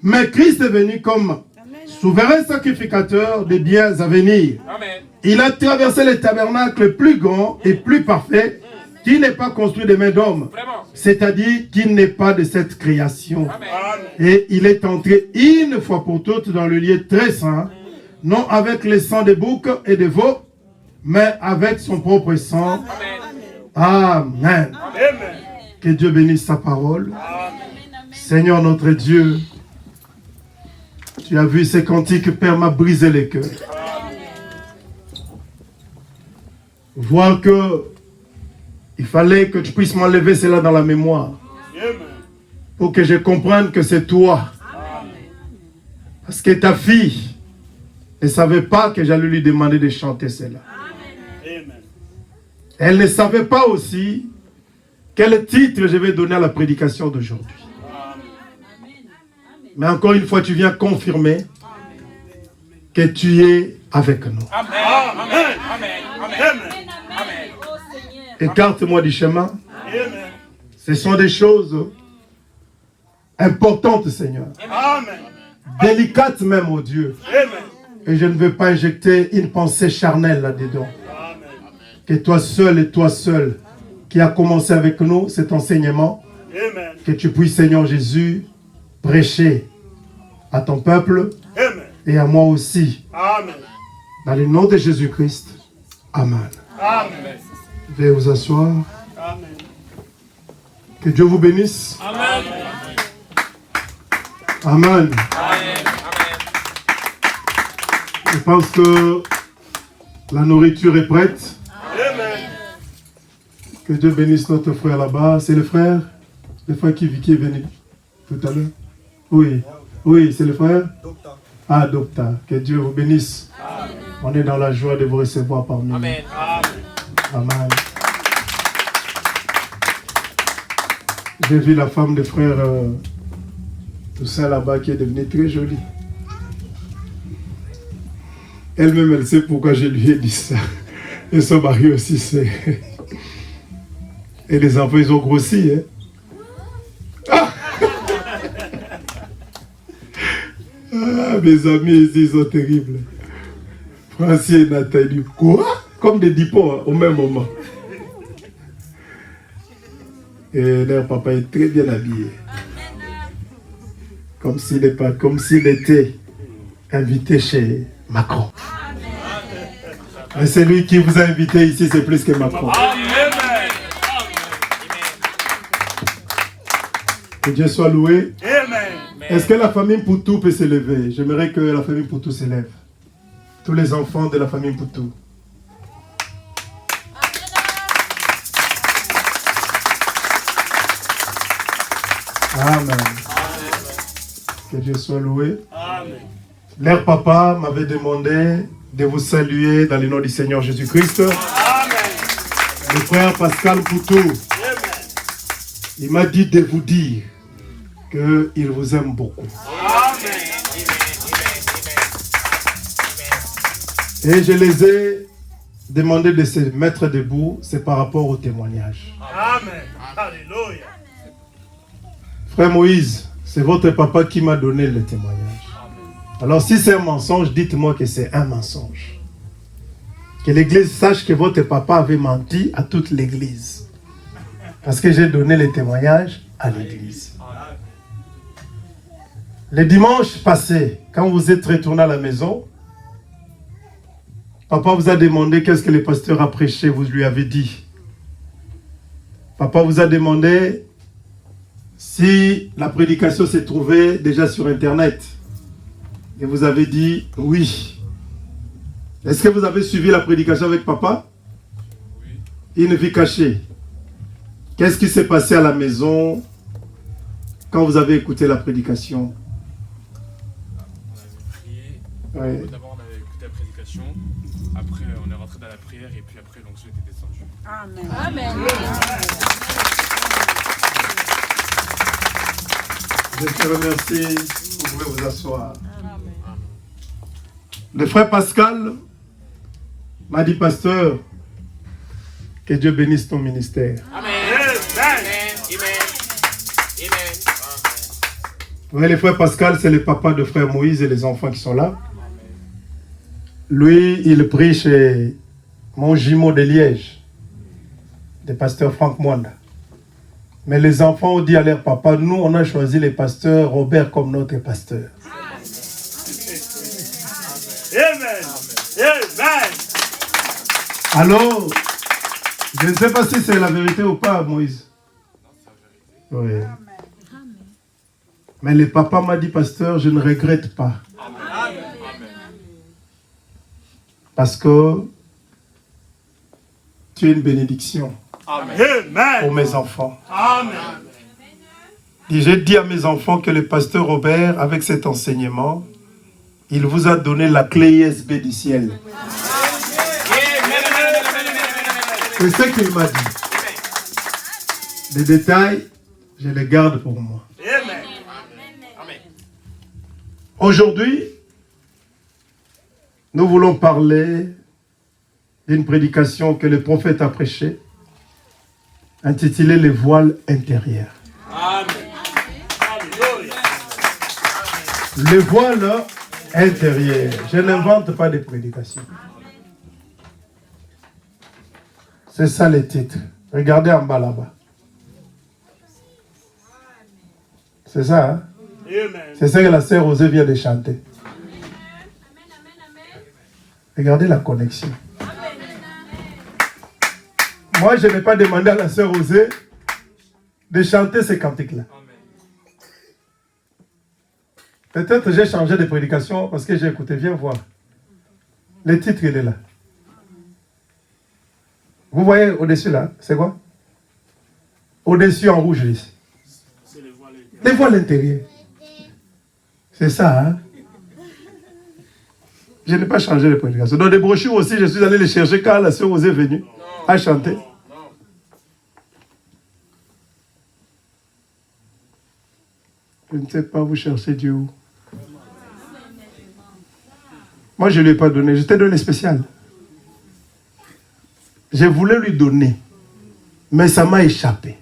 Mais Christ est venu comme souverain sacrificateur des biens à venir. Amen. Il a traversé le tabernacle plus grand et plus parfait, qui n'est pas construit de main d'homme, c'est-à-dire qui n'est pas de cette création. Amen. Et il est entré une fois pour toutes dans le lieu très saint, non avec le sang des boucs et des veaux, mais avec son propre sang. Amen. Amen. Amen. Que Dieu bénisse sa parole. Seigneur notre Dieu, tu as vu ces cantiques, Père, m'a brisé les cœurs. Voir que il fallait que tu puisses m'enlever cela dans la mémoire, pour que je comprenne que c'est toi. Parce que ta fille ne savait pas que j'allais lui demander de chanter cela. Elle ne savait pas aussi quel titre je vais donner à la prédication d'aujourd'hui. Mais encore une fois, tu viens confirmer que tu es avec nous. Amen. Amen. Amen. Amen. Oh Seigneur. Écarte-moi du chemin. Amen. Ce sont des choses importantes, Seigneur. Amen. Délicates même, oh Dieu. Amen. Et je ne veux pas injecter une pensée charnelle là-dedans. Amen. Que toi seul et toi seul qui a commencé avec nous cet enseignement, Amen. que tu puisses, Seigneur Jésus, prêcher à ton peuple Amen. et à moi aussi. Amen. Dans le nom de Jésus-Christ. Amen. Amen. Veuillez vous asseoir. Amen. Que Dieu vous bénisse. Amen. Amen. Je pense que la nourriture est prête. Amen. Que Dieu bénisse notre frère là-bas. C'est le frère qui est venu tout à l'heure. Oui, oui, c'est le frère. Ah, Docteur. Que Dieu vous bénisse. Amen. On est dans la joie de vous recevoir parmi nous. Amen. Amen. J'ai vu la femme de frère Toussaint là-bas qui est devenue très jolie. Elle-même, elle sait pourquoi je lui ai dit ça. Et son mari aussi sait. Et les enfants, ils ont grossi. Hein? Ah! Ah, mes amis, ils sont terribles. Francis et Nathalie. Quoi? Comme des dipons hein, au même moment. Et leur papa est très bien habillé. Comme s'il était invité chez Macron. Mais c'est lui qui vous a invité ici, c'est plus que Macron. Que Dieu soit loué. Amen. Est-ce que la famille Poutou peut s'élever? J'aimerais que la famille Poutou s'élève. Tous les enfants de la famille Poutou. Amen. Que Dieu soit loué. Amen. Leur papa m'avait demandé de vous saluer dans le nom du Seigneur Jésus-Christ. Amen. Le frère Pascal Poutou, Amen. il m'a dit de vous dire qu'il vous aime beaucoup. Amen. Et je les ai demandé de se mettre debout, c'est par rapport au témoignage. Amen. Alléluia. Frère Moïse, c'est votre papa qui m'a donné le témoignage. Alors si c'est un mensonge, dites-moi que c'est un mensonge. Que l'église sache que votre papa avait menti à toute l'église. Parce que j'ai donné le témoignage à l'église. Le dimanche passé, quand vous êtes retourné à la maison, papa vous a demandé qu'est-ce que le pasteur a prêché, vous lui avez dit. Papa vous a demandé si la prédication s'est trouvée déjà sur Internet. Et vous avez dit oui. Est-ce que vous avez suivi la prédication avec papa? Oui. Une vie cachée. Qu'est-ce qui s'est passé à la maison quand vous avez écouté la prédication? On avait prié. Oui. D'abord, on avait écouté la prédication. Après, on est rentré dans la prière. Et puis après, l'onction était descendue. Amen. Amen. Je te remercie. Vous pouvez vous asseoir. Le frère Pascal m'a dit, pasteur, que Dieu bénisse ton ministère. Amen. Oui, le frère Pascal, c'est le papa de frère Moïse et les enfants qui sont là. Lui, il prie chez mon jumeau de Liège, le pasteur Franck Mwanda. Mais les enfants ont dit à leur papa, nous, on a choisi le pasteur Robert comme notre pasteur. Amen. Amen. Alors, je ne sais pas si c'est la vérité ou pas, Moïse. Oui. Mais le papa m'a dit, pasteur, je ne regrette pas. Amen. Parce que tu es une bénédiction Amen. pour mes enfants. Amen. Et j'ai dit à mes enfants que le pasteur Robert, avec cet enseignement, il vous a donné la clé USB du ciel. C'est ce qu'il m'a dit. Les détails, je les garde pour moi. Amen. Aujourd'hui, Nous voulons parler d'une prédication que le prophète a prêchée, intitulée « Les voiles intérieurs ». Le voile intérieur. Je n'invente pas de prédication. C'est ça le titre. Regardez en bas là-bas. C'est ça, hein? C'est ça que la sœur Osée vient de chanter. Regardez la connexion. Moi, je n'ai pas demandé à la sœur Osée de chanter ces cantiques-là. Peut-être j'ai changé de prédication parce que j'ai écouté. Viens voir. Le titre, il est là. Vous voyez au-dessus là, c'est quoi? Au-dessus en rouge ici. Les voiles intérieures. C'est ça, hein? Je n'ai pas changé de prédication. Dans des brochures aussi, je suis allé les chercher quand la sœur Osée est venue à chanter. Je ne sais pas, vous cherchez Dieu où? Moi, je ne lui ai pas donné. Je t'ai donné spécial. Je voulais lui donner. Mais ça m'a échappé.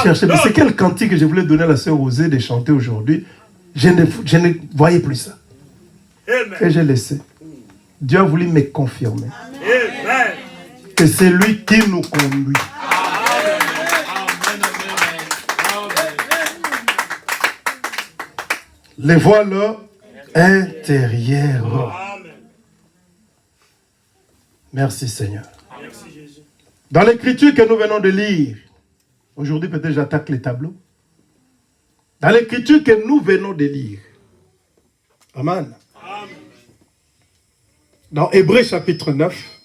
Chercher. Mais c'est quel cantique que je voulais donner à la sœur Osée de chanter aujourd'hui? Je ne voyais plus ça. Et j'ai laissé. Dieu a voulu me confirmer. Que c'est lui qui nous conduit. Les voiles intérieures. Merci Seigneur. Dans l'écriture que nous venons de lire, aujourd'hui peut-être j'attaque les tableaux. Dans l'écriture que nous venons de lire, Amen. Dans Hébreux chapitre 9,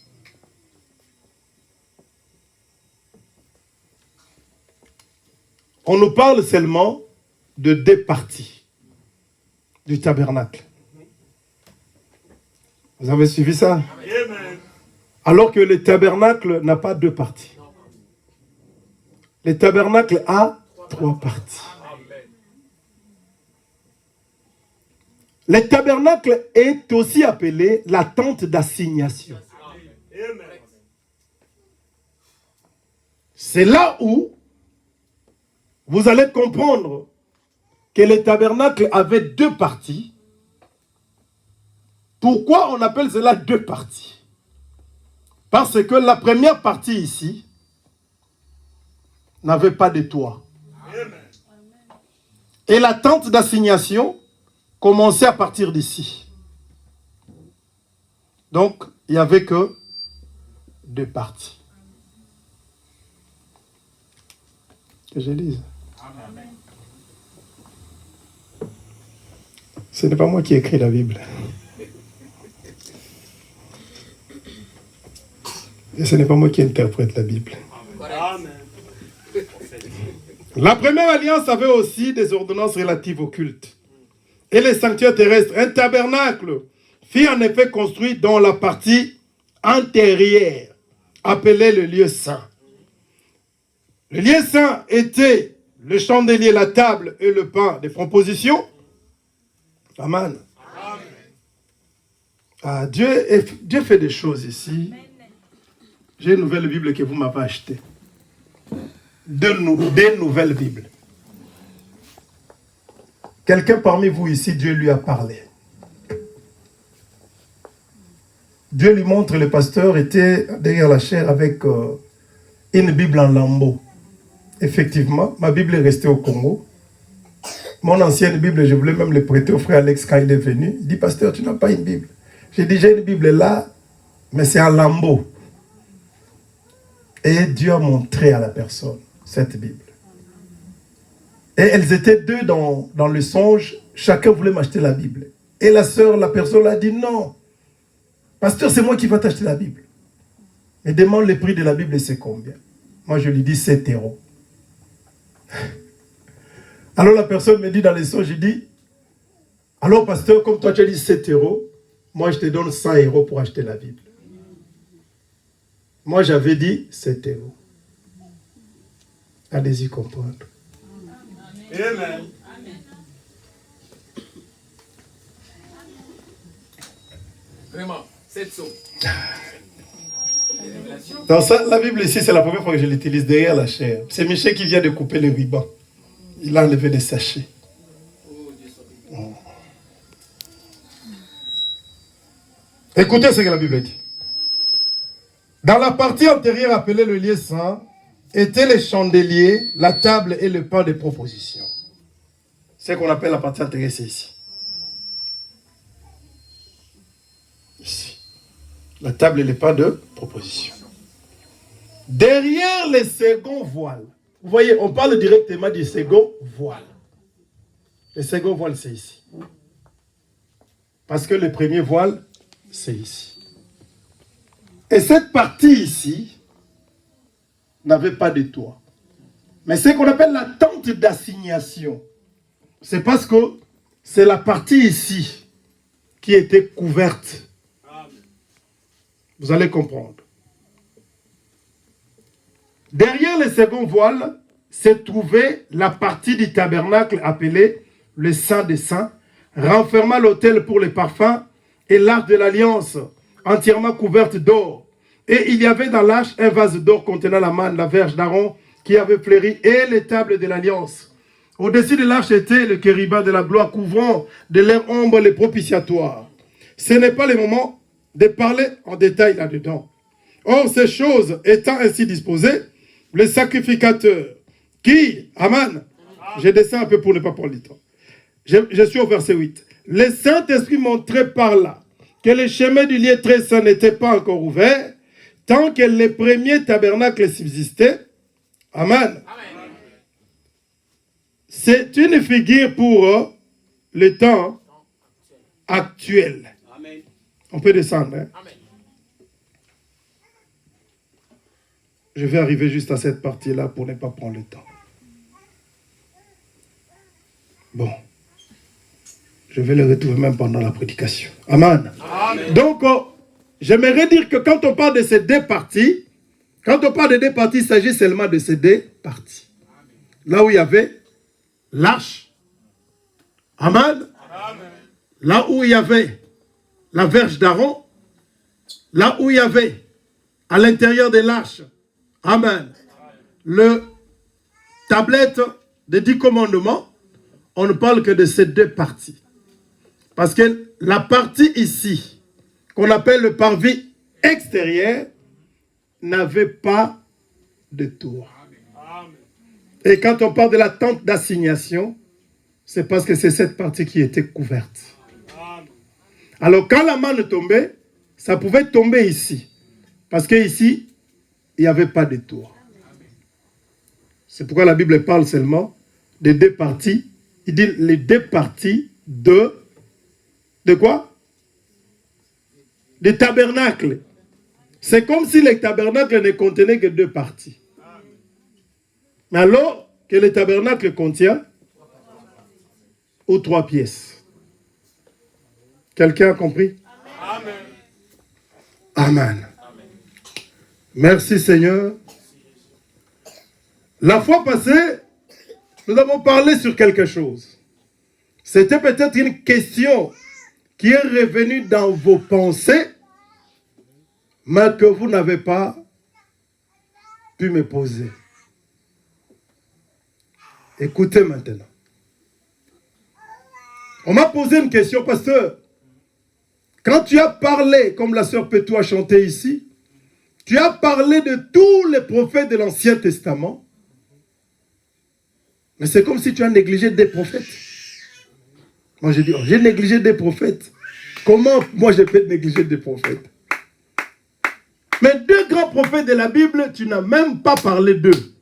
on nous parle seulement de 2 parties du tabernacle. Vous avez suivi ça? Alors que le tabernacle n'a pas 2 parties. Le tabernacle a 3 parties. Le tabernacle est aussi appelé la tente d'assignation. C'est là où vous allez comprendre que le tabernacle avait 2 parties. Pourquoi on appelle cela 2 parties? Parce que la première partie ici n'avait pas de toit. Et la tente d'assignation commençait à partir d'ici. Donc, il n'y avait que 2 parties. Que je lise. Ce n'est pas moi qui ai écrit la Bible. Et ce n'est pas moi qui interprète la Bible. La première alliance avait aussi des ordonnances relatives au culte. Et les sanctuaires terrestres, un tabernacle, fut en effet construit dans la partie antérieure, appelée le lieu saint. Le lieu saint était le chandelier, la table et le pain de proposition. Amen. Ah, Dieu fait des choses ici. J'ai une nouvelle Bible que vous m'avez achetée. 2 nouvelles Bibles. Quelqu'un parmi vous ici, Dieu lui a parlé. Dieu lui montre, le pasteur était derrière la chaire avec une Bible en lambeaux. Effectivement, ma Bible est restée au Congo. Mon ancienne Bible, je voulais même le prêter au frère Alex quand il est venu. Il dit, pasteur, tu n'as pas une Bible. J'ai dit, j'ai une Bible là, mais c'est en lambeaux. Et Dieu a montré à la personne cette Bible. Et elles étaient 2 dans le songe. Chacun voulait m'acheter la Bible. Et la personne a dit non. Pasteur, c'est moi qui vais t'acheter la Bible. Et demande le prix de la Bible et c'est combien? Moi, je lui dis 7 €. Alors la personne me dit dans les songes, je dis, alors pasteur, comme toi tu as dit 7 €, moi je te donne 100 € pour acheter la Bible. Moi j'avais dit 7 €. Allez-y comprendre. Vraiment, 7 sauts. Dans ça, la Bible ici, c'est la première fois que je l'utilise derrière la chair. C'est Michel qui vient de couper le ruban. Il a enlevé les sachets. Oh. Écoutez ce que la Bible dit. Dans la partie antérieure appelée le lieu saint, étaient les chandeliers, la table et le pain de proposition. C'est ce qu'on appelle la partie antérieure, c'est ici. Ici. La table et le pain de proposition. Derrière les seconds voiles, vous voyez, on parle directement du second voile. Le second voile, c'est ici. Parce que le premier voile, c'est ici. Et cette partie ici n'avait pas de toit. Mais c'est ce qu'on appelle la tente d'assignation. C'est parce que c'est la partie ici qui était couverte. Vous allez comprendre. Derrière le second voile se trouvait la partie du tabernacle appelée le Saint des Saints, renfermant l'autel pour les parfums et l'arche de l'alliance, entièrement couverte d'or. Et il y avait dans l'arche un vase d'or contenant la manne, la verge d'Aaron qui avait fleuri et les tables de l'alliance. Au-dessus de l'arche était le chérubin de la gloire couvrant de leur ombre les propitiatoires. Ce n'est pas le moment de parler en détail là-dedans. Or, ces choses étant ainsi disposées, le sacrificateur qui, Amen, je descends un peu pour ne pas prendre le temps. Je suis au verset 8. Le Saint-Esprit montrait par là que le chemin du lieu très saint n'était pas encore ouvert, tant que les premiers tabernacles subsistaient. Amen. Amen. C'est une figure pour le temps actuel. Amen. On peut descendre. Hein? Amen. Je vais arriver juste à cette partie-là pour ne pas prendre le temps. Bon. Je vais le retrouver même pendant la prédication. Amen. Amen. Donc, j'aimerais dire que quand on parle de ces deux parties, il s'agit seulement de ces deux parties. Là où il y avait l'arche. Amen. Amen. Là où il y avait la verge d'Aaron. Là où il y avait à l'intérieur de l'arche. Amen. Le tablette des 10 commandements, on ne parle que de ces deux parties. Parce que la partie ici, qu'on appelle le parvis extérieur, n'avait pas de tour. Et quand on parle de la tente d'assignation, c'est parce que c'est cette partie qui était couverte. Alors quand la manne tombait, ça pouvait tomber ici. Parce qu'ici, il n'y avait pas de tour. C'est pourquoi la Bible parle seulement des deux parties. Il dit les deux parties de quoi? Des tabernacles. C'est comme si les tabernacles ne contenaient que deux parties. Mais alors que le tabernacle contient ou 3 pièces. Quelqu'un a compris? Amen. Amen. Merci Seigneur. La fois passée, nous avons parlé sur quelque chose. C'était peut-être une question qui est revenue dans vos pensées, mais que vous n'avez pas pu me poser. Écoutez maintenant. On m'a posé une question, pasteur. Quand tu as parlé, comme la sœur Pétou a chanté ici, tu as parlé de tous les prophètes de l'Ancien Testament, mais c'est comme si tu as négligé des prophètes. Moi, j'ai dit, oh, j'ai négligé des prophètes. Comment moi je peux négliger des prophètes? Mais 2 grands prophètes de la Bible, tu n'as même pas parlé d'eux.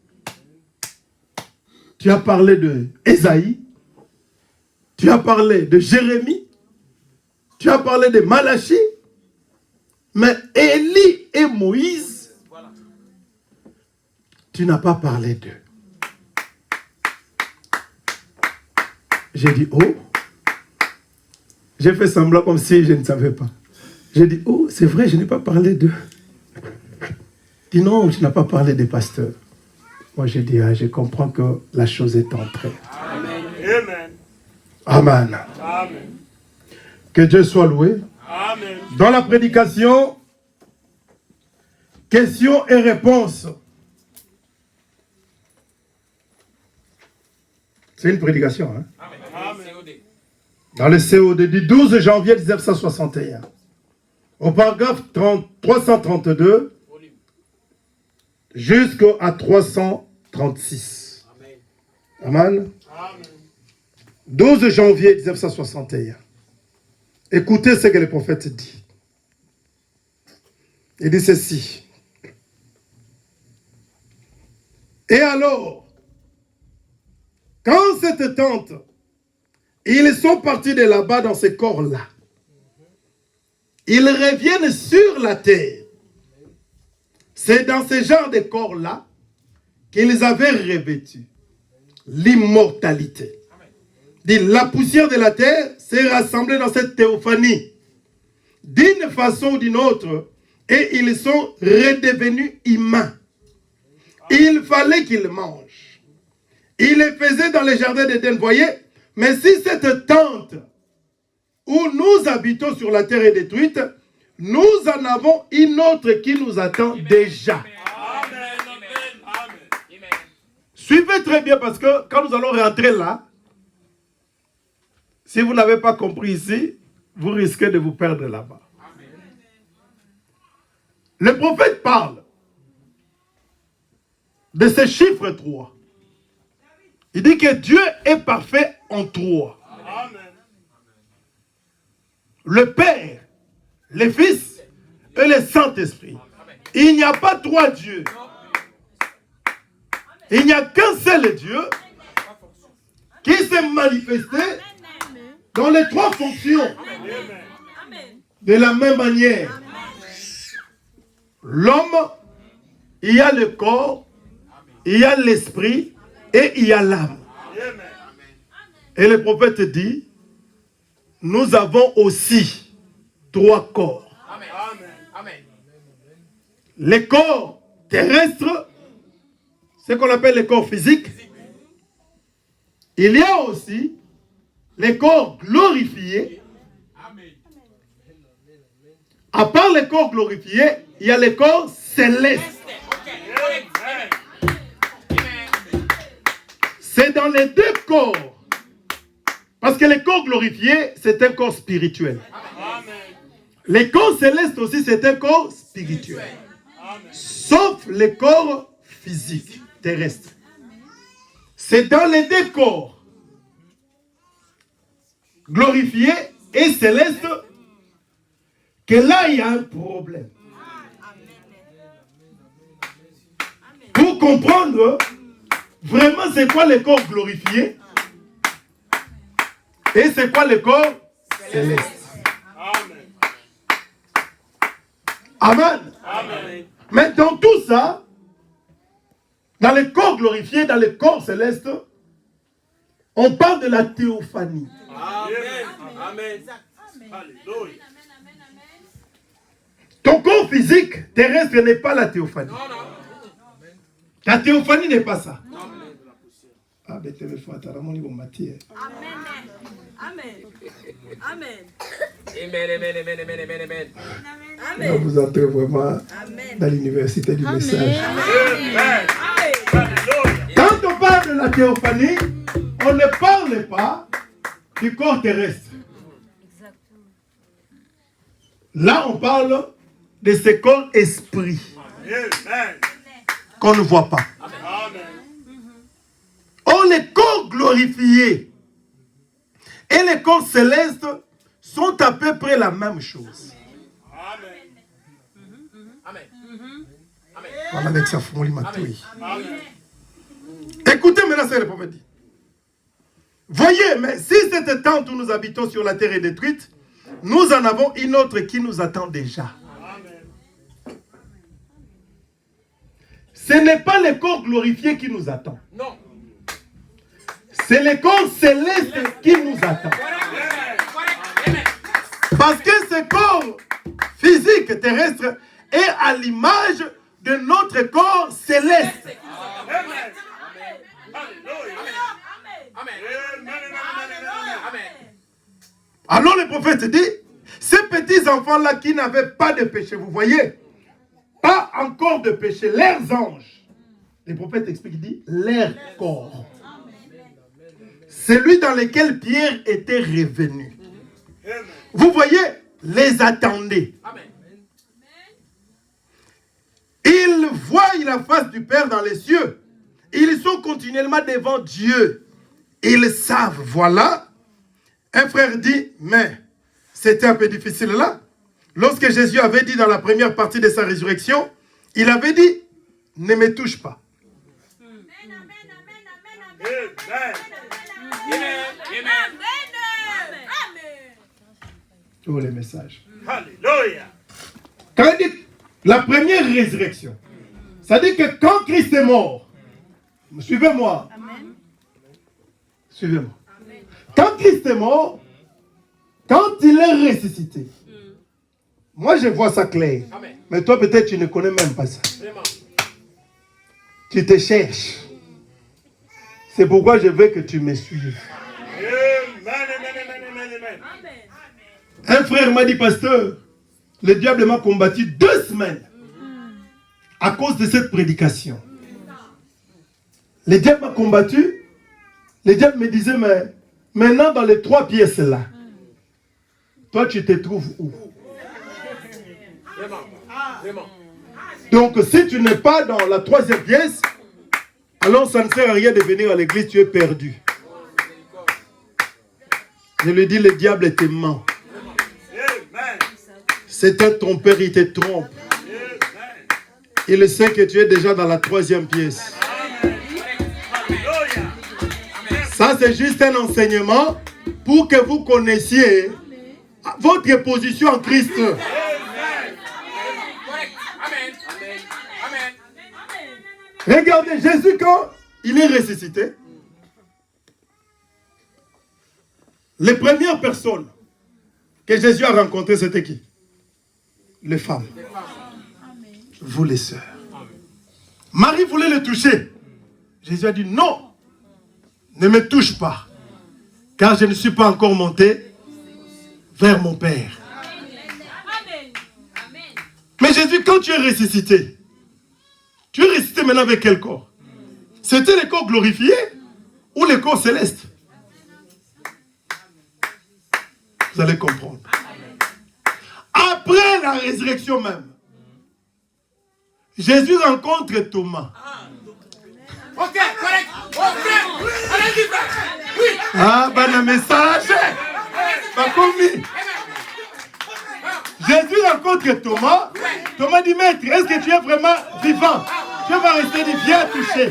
Tu as parlé de Ésaïe, tu as parlé de Jérémie, tu as parlé de Malachie, mais Élie et Moïse, tu n'as pas parlé d'eux. J'ai dit, oh, j'ai fait semblant comme si je ne savais pas. J'ai dit, oh, c'est vrai, je n'ai pas parlé d'eux. Dis non, tu n'as pas parlé des pasteurs. Moi, j'ai dit, ah, je comprends que la chose est entrée. Amen. Amen. Amen. Que Dieu soit loué. Amen. Dans la prédication, questions et réponses. C'est une prédication, hein? Dans le COD du 12 janvier 1961, au paragraphe 332 jusqu'à 336. Amen. 12 janvier 1961. Écoutez ce que le prophète dit. Il dit ceci. Et alors, quand cette tente, ils sont partis de là-bas dans ces corps-là, ils reviennent sur la terre. C'est dans ce genre de corps-là qu'ils avaient revêtu l'immortalité. Dit, la poussière de la terre s'est rassemblée dans cette théophanie d'une façon ou d'une autre, et ils sont redevenus humains. Il fallait qu'ils mangent. Il les faisait dans les jardins d'Éden, voyez. Mais si cette tente où nous habitons sur la terre est détruite, nous en avons une autre qui nous attend déjà. Amen. Amen. Suivez très bien parce que quand nous allons rentrer là, si vous n'avez pas compris ici, vous risquez de vous perdre là-bas. Le prophète parle de ce chiffre 3. Il dit que Dieu est parfait en 3. Amen. Le Père, le Fils et le Saint-Esprit. Il n'y a pas 3 dieux. Il n'y a qu'un seul Dieu qui s'est manifesté dans les 3 fonctions de la même manière. L'homme, il y a le corps, il y a l'esprit et il y a l'âme. Et le prophète dit, nous avons aussi 3 corps. Les corps terrestres, ce qu'on appelle les corps physiques. Il y a aussi les corps glorifiés. À part les corps glorifiés, il y a les corps célestes. C'est dans les 2 corps. Parce que les corps glorifiés, c'est un corps spirituel. Les corps célestes aussi, c'est un corps spirituel. Sauf les corps physiques, terrestres. C'est dans les 2 corps, glorifiés et célestes, que là, il y a un problème. Pour comprendre vraiment c'est quoi le corps glorifié et c'est quoi le corps céleste. Amen. Amen. Mais dans tout ça, dans le corps glorifié, dans le corps céleste, on parle de la théophanie. Amen. Amen. Alléluia. Ton corps physique terrestre n'est pas la théophanie. La théophanie n'est pas ça. Ah, ben, Amen. Amen. Là, vous entrez vraiment dans l'université du message. Amen. Alléluia. Quand on parle de la théophanie, on ne parle pas du corps terrestre. Là, on parle de ce corps esprit Amen. qu'on ne voit pas. Amen. Or, les corps glorifiés et les corps célestes sont à peu près la même chose. Voilà, avec sa folie matouille. Écoutez maintenant ce que le prophète dit. Voyez, mais si cette tente où nous habitons sur la terre est détruite, nous en avons une autre qui nous attend déjà. Ce n'est pas le corps glorifié qui nous attend. Non. C'est le corps céleste qui nous attend. Parce que ce corps physique terrestre est à l'image de notre corps céleste. Amen. Alléluia. Amen. Amen. Amen. Alors le prophète dit, Ces petits enfants-là qui n'avaient pas de péché, vous voyez, pas encore de péché, leurs anges, les prophètes expliquent, il dit, leur corps. Celui dans lequel Pierre était revenu. Vous voyez, les attendez. Ils voient la face du Père dans les cieux. Ils sont continuellement devant Dieu. Ils savent, voilà. Un frère dit, mais c'était un peu difficile là. Lorsque Jésus avait dit dans la première partie de sa résurrection, il avait dit, ne me touche pas. Oh, les messages. Alléluia. Quand il dit la première résurrection, ça dit que quand Christ est mort, suivez-moi. Suivez-moi. Quand Christ est mort, quand il est ressuscité, moi je vois ça clair. Mais toi peut-être tu ne connais même pas ça. Tu te cherches. C'est pourquoi je veux que tu me suives. Un frère m'a dit, pasteur, le diable m'a combattu 2 semaines à cause de cette prédication. Le diable m'a combattu. Le diable me disait, mais maintenant dans les 3 pièces là, toi tu te trouves où? Donc si tu n'es pas dans la 3e pièce, alors ça ne sert à rien de venir à l'église, tu es perdu. Je lui dis, le diable te ment. C'est un trompeur, il te trompe. Il sait que tu es déjà dans la 3e pièce. Ça, c'est juste un enseignement pour que vous connaissiez votre position en Christ. Regardez, Jésus, quand il est ressuscité, les premières personnes que Jésus a rencontrées, c'était qui? Les femmes. Vous les sœurs. Marie voulait le toucher. Jésus a dit non, ne me touche pas, car je ne suis pas encore monté vers mon Père. Mais Jésus, quand tu es ressuscité, tu es ressuscité maintenant avec quel corps? C'était le corps glorifié ou le corps céleste? Vous allez comprendre. Après la résurrection même, Jésus rencontre Thomas. Ok, correct. Ok, allez-y, oui. Ah, ben le message. Pas commis. Jésus rencontre Thomas. Thomas dit, maître, est-ce que tu es vraiment vivant? Tu vas rester dit, viens toucher.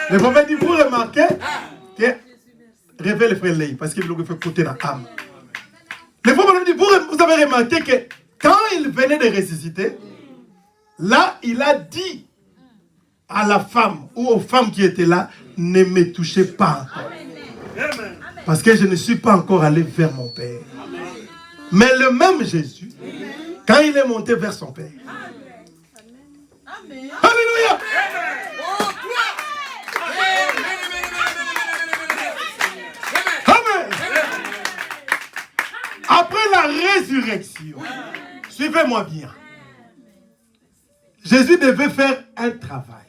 Le prophète dit, vous remarquez que révèle le frère Lei, parce qu'il veut faire côté la âme. Le prophète dit, vous avez remarqué que quand il venait de ressusciter, là, il a dit à la femme ou aux femmes qui étaient là, ne me touchez pas encore. Parce que je ne suis pas encore allé vers mon Père. Mais le même Jésus, quand il est monté vers son Père, Alléluia! Amen! Après la résurrection, suivez-moi bien, Jésus devait faire un travail.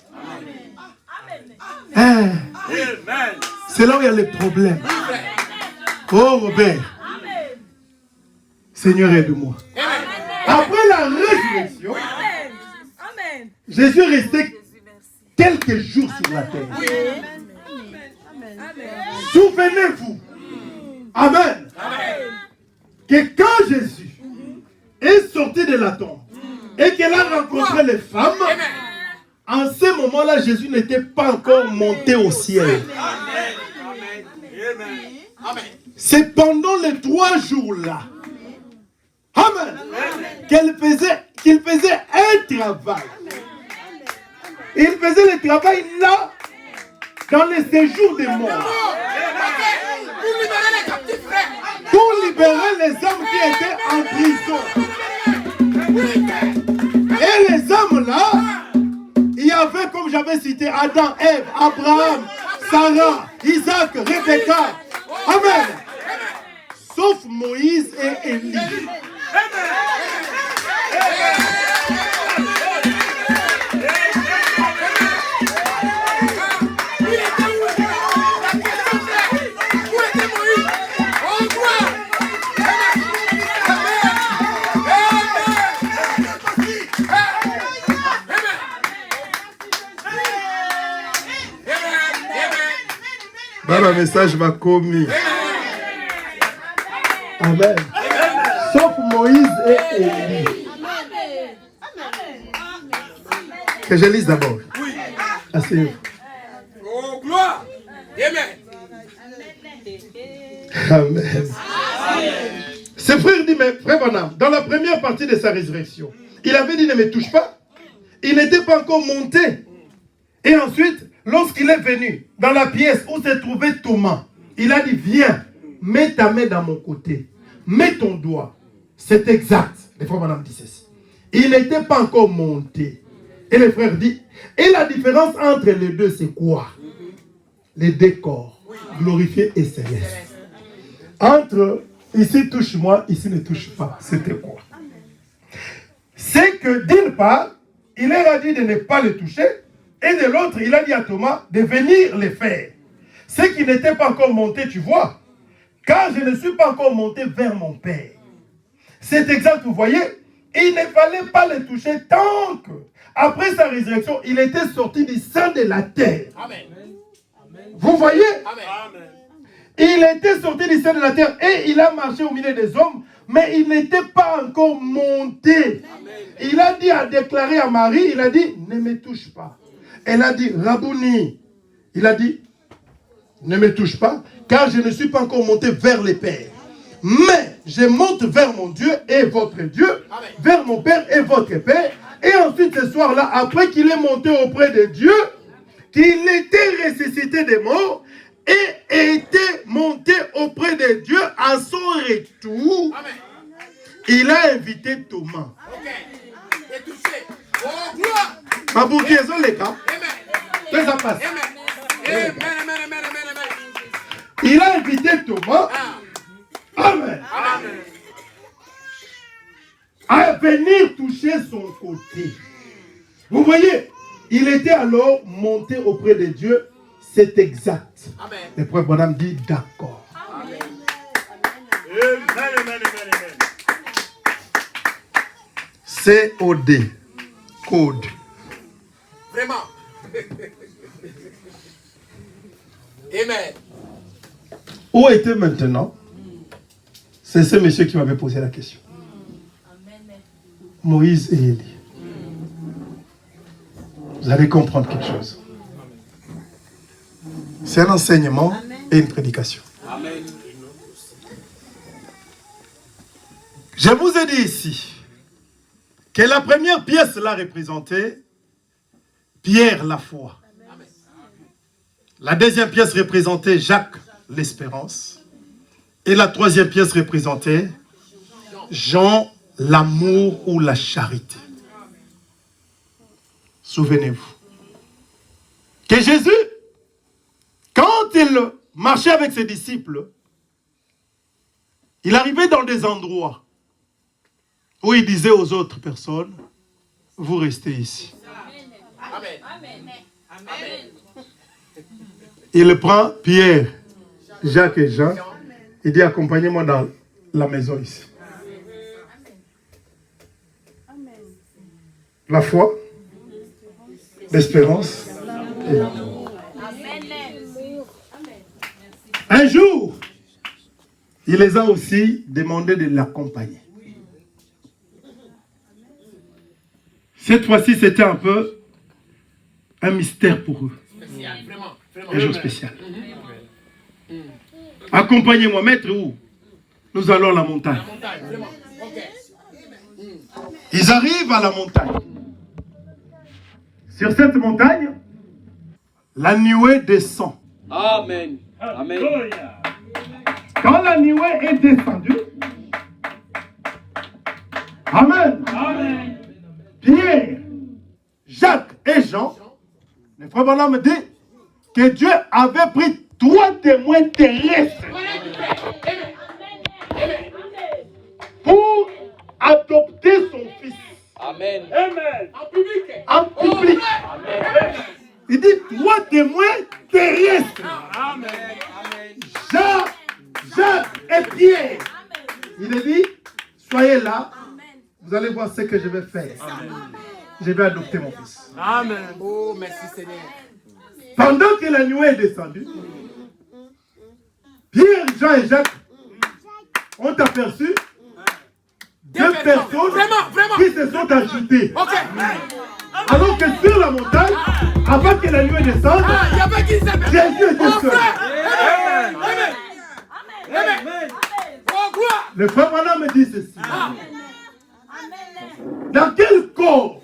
C'est là où il y a les problèmes. Oh Robert, Seigneur aide-moi. Après la résurrection, Jésus restait quelques jours sur la terre. Souvenez-vous, Amen, que quand Jésus est sorti de la tombe et qu'il a rencontré les femmes, en ce moment-là, Jésus n'était pas encore monté au ciel. C'est pendant les 3 jours-là, Amen, qu'il faisait un travail. Il faisait le travail là, dans le séjour des morts. Pour libérer les hommes qui étaient en prison. Et les hommes là, il y avait, comme j'avais cité, Adam, Ève, Abraham, Sarah, Isaac, Rebecca. Amen. Sauf Moïse et Élie. Dans le message m'a commis. Amen. Sauf Moïse et Élie. Que je lise d'abord. Asseyez-vous. Oh, gloire. Amen. Ce frère dit, mais frère Branham, dans la première partie de sa résurrection, il avait dit ne me touche pas. Il n'était pas encore monté. Et ensuite, lorsqu'il est venu dans la pièce où se trouvait Thomas, il a dit, viens, mets ta main dans mon côté. Mets ton doigt. C'est exact. Le frère Branham dit ceci. Il n'était pas encore monté. Et le frère dit, et la différence entre les deux, c'est quoi? Les deux corps, glorifiés et célestes. Entre ici touche-moi, ici ne touche pas. C'était quoi? C'est que d'une part, il leur a dit de ne pas le toucher, et de l'autre, il a dit à Thomas de venir le faire. Ce qui n'était pas encore monté, tu vois, car je ne suis pas encore monté vers mon Père. C'est exact, vous voyez, il ne fallait pas le toucher tant que, après sa résurrection, il était sorti du sein de la terre. Amen. Vous voyez? Amen. Il était sorti du sein de la terre et il a marché au milieu des hommes, mais il n'était pas encore monté. Il a dit, a déclaré à Marie, il a dit, ne me touche pas. Elle a dit, Rabouni. Il a dit, ne me touche pas, car je ne suis pas encore monté vers les pères. Mais je monte vers mon Dieu et votre Dieu, Amen. vers mon Père et votre Père. Et ensuite, ce soir-là, après qu'il est monté auprès de Dieu, qu'il était ressuscité des morts, et était monté auprès de Dieu à son retour, Amen. il a invité Thomas. Ok. Et touché. Oh, gloire. Ma bouquaison, les gars. Amen. Que ça passe. Amen. Amen. Il a invité Thomas. Amen. Amen. À venir toucher son côté. Vous voyez, il était alors monté auprès de Dieu. C'est exact. Amen. Le frère Branham dit d'accord. Amen. COD. Code. Vraiment. Amen. Où était maintenant? C'est ce monsieur qui m'avait posé la question. Moïse et Élie. Vous allez comprendre quelque chose. C'est un enseignement et une prédication. Amen. Je vous ai dit ici que la première pièce là représentée, Pierre la foi. La deuxième pièce représentait Jacques l'espérance. Et la troisième pièce représentait Jean l'amour ou la charité. Souvenez-vous que Jésus, quand il marchait avec ses disciples, il arrivait dans des endroits où il disait aux autres personnes, vous restez ici. Amen. Amen. Il prend Pierre, Jacques et Jean, il dit accompagnez-moi dans la maison ici. La foi, l'espérance et l'amour. Un jour, il les a aussi demandé de l'accompagner. Cette fois-ci, c'était un peu un mystère pour eux. Un jour spécial. Accompagnez-moi, maître, où? Nous allons à la montagne. Ils arrivent à la montagne. Sur cette montagne, la nuée descend. Amen. Amen. Quand la nuée est descendue, Amen. Pierre, Jacques et Jean, le frère Branham dit que Dieu avait pris 3 témoins terrestres pour adopter son fils. Amen. En public. Il dit 3 témoins terrestres. Jean, Jacques et Pierre. Il a dit, soyez là, vous allez voir ce que je vais faire. Je vais adopter mon fils. Amen. Oh, merci Seigneur. Pendant que la nuée est descendue, Pierre, Jean et Jacques ont aperçu 2 personnes qui se sont ajoutées. Alors que sur la montagne, avant que la nuée descende, Jésus était seul. Le frère Branham me dit ceci. Dans quel corps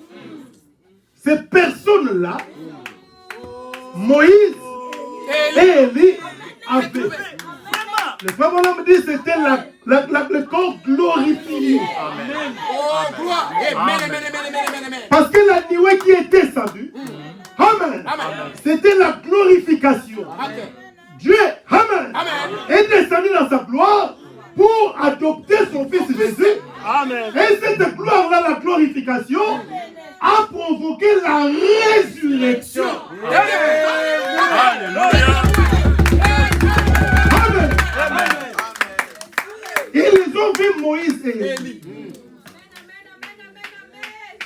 ces personnes-là, Moïse et Élie avaient? Le frère Branham me dit que c'était le corps glorifié. Parce que la nuée qui est descendue, amen, c'était la glorification. Dieu, amen, est descendu dans sa gloire pour adopter son fils Jésus. Et cette gloire-là, la glorification, a provoqué la résurrection. Amen. Ils ont vu Moïse et Élie.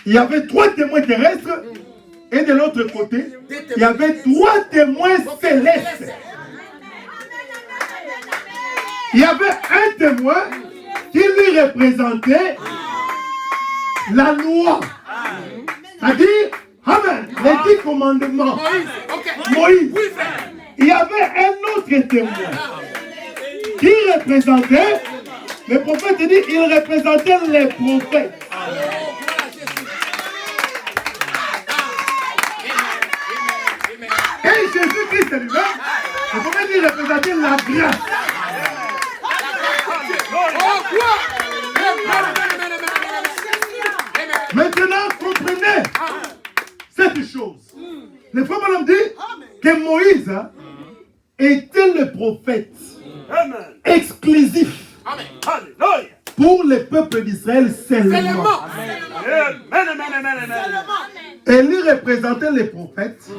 Il y avait 3 témoins terrestres et de l'autre côté, il y avait 3 témoins célestes. Il y avait un témoin qui lui représentait la loi. C'est-à-dire, amen, les 10 commandements. Moïse. Il y avait un autre témoin qui représentait, le prophète dit, il représentait les prophètes. Et Jésus-Christ lui-même, le prophète dit, il représentait la grâce. Maintenant, comprenez cette chose. Le frère Branham dit que Moïse était le prophète exclusif pour le peuple d'Israël seulement. Et lui représentait les prophètes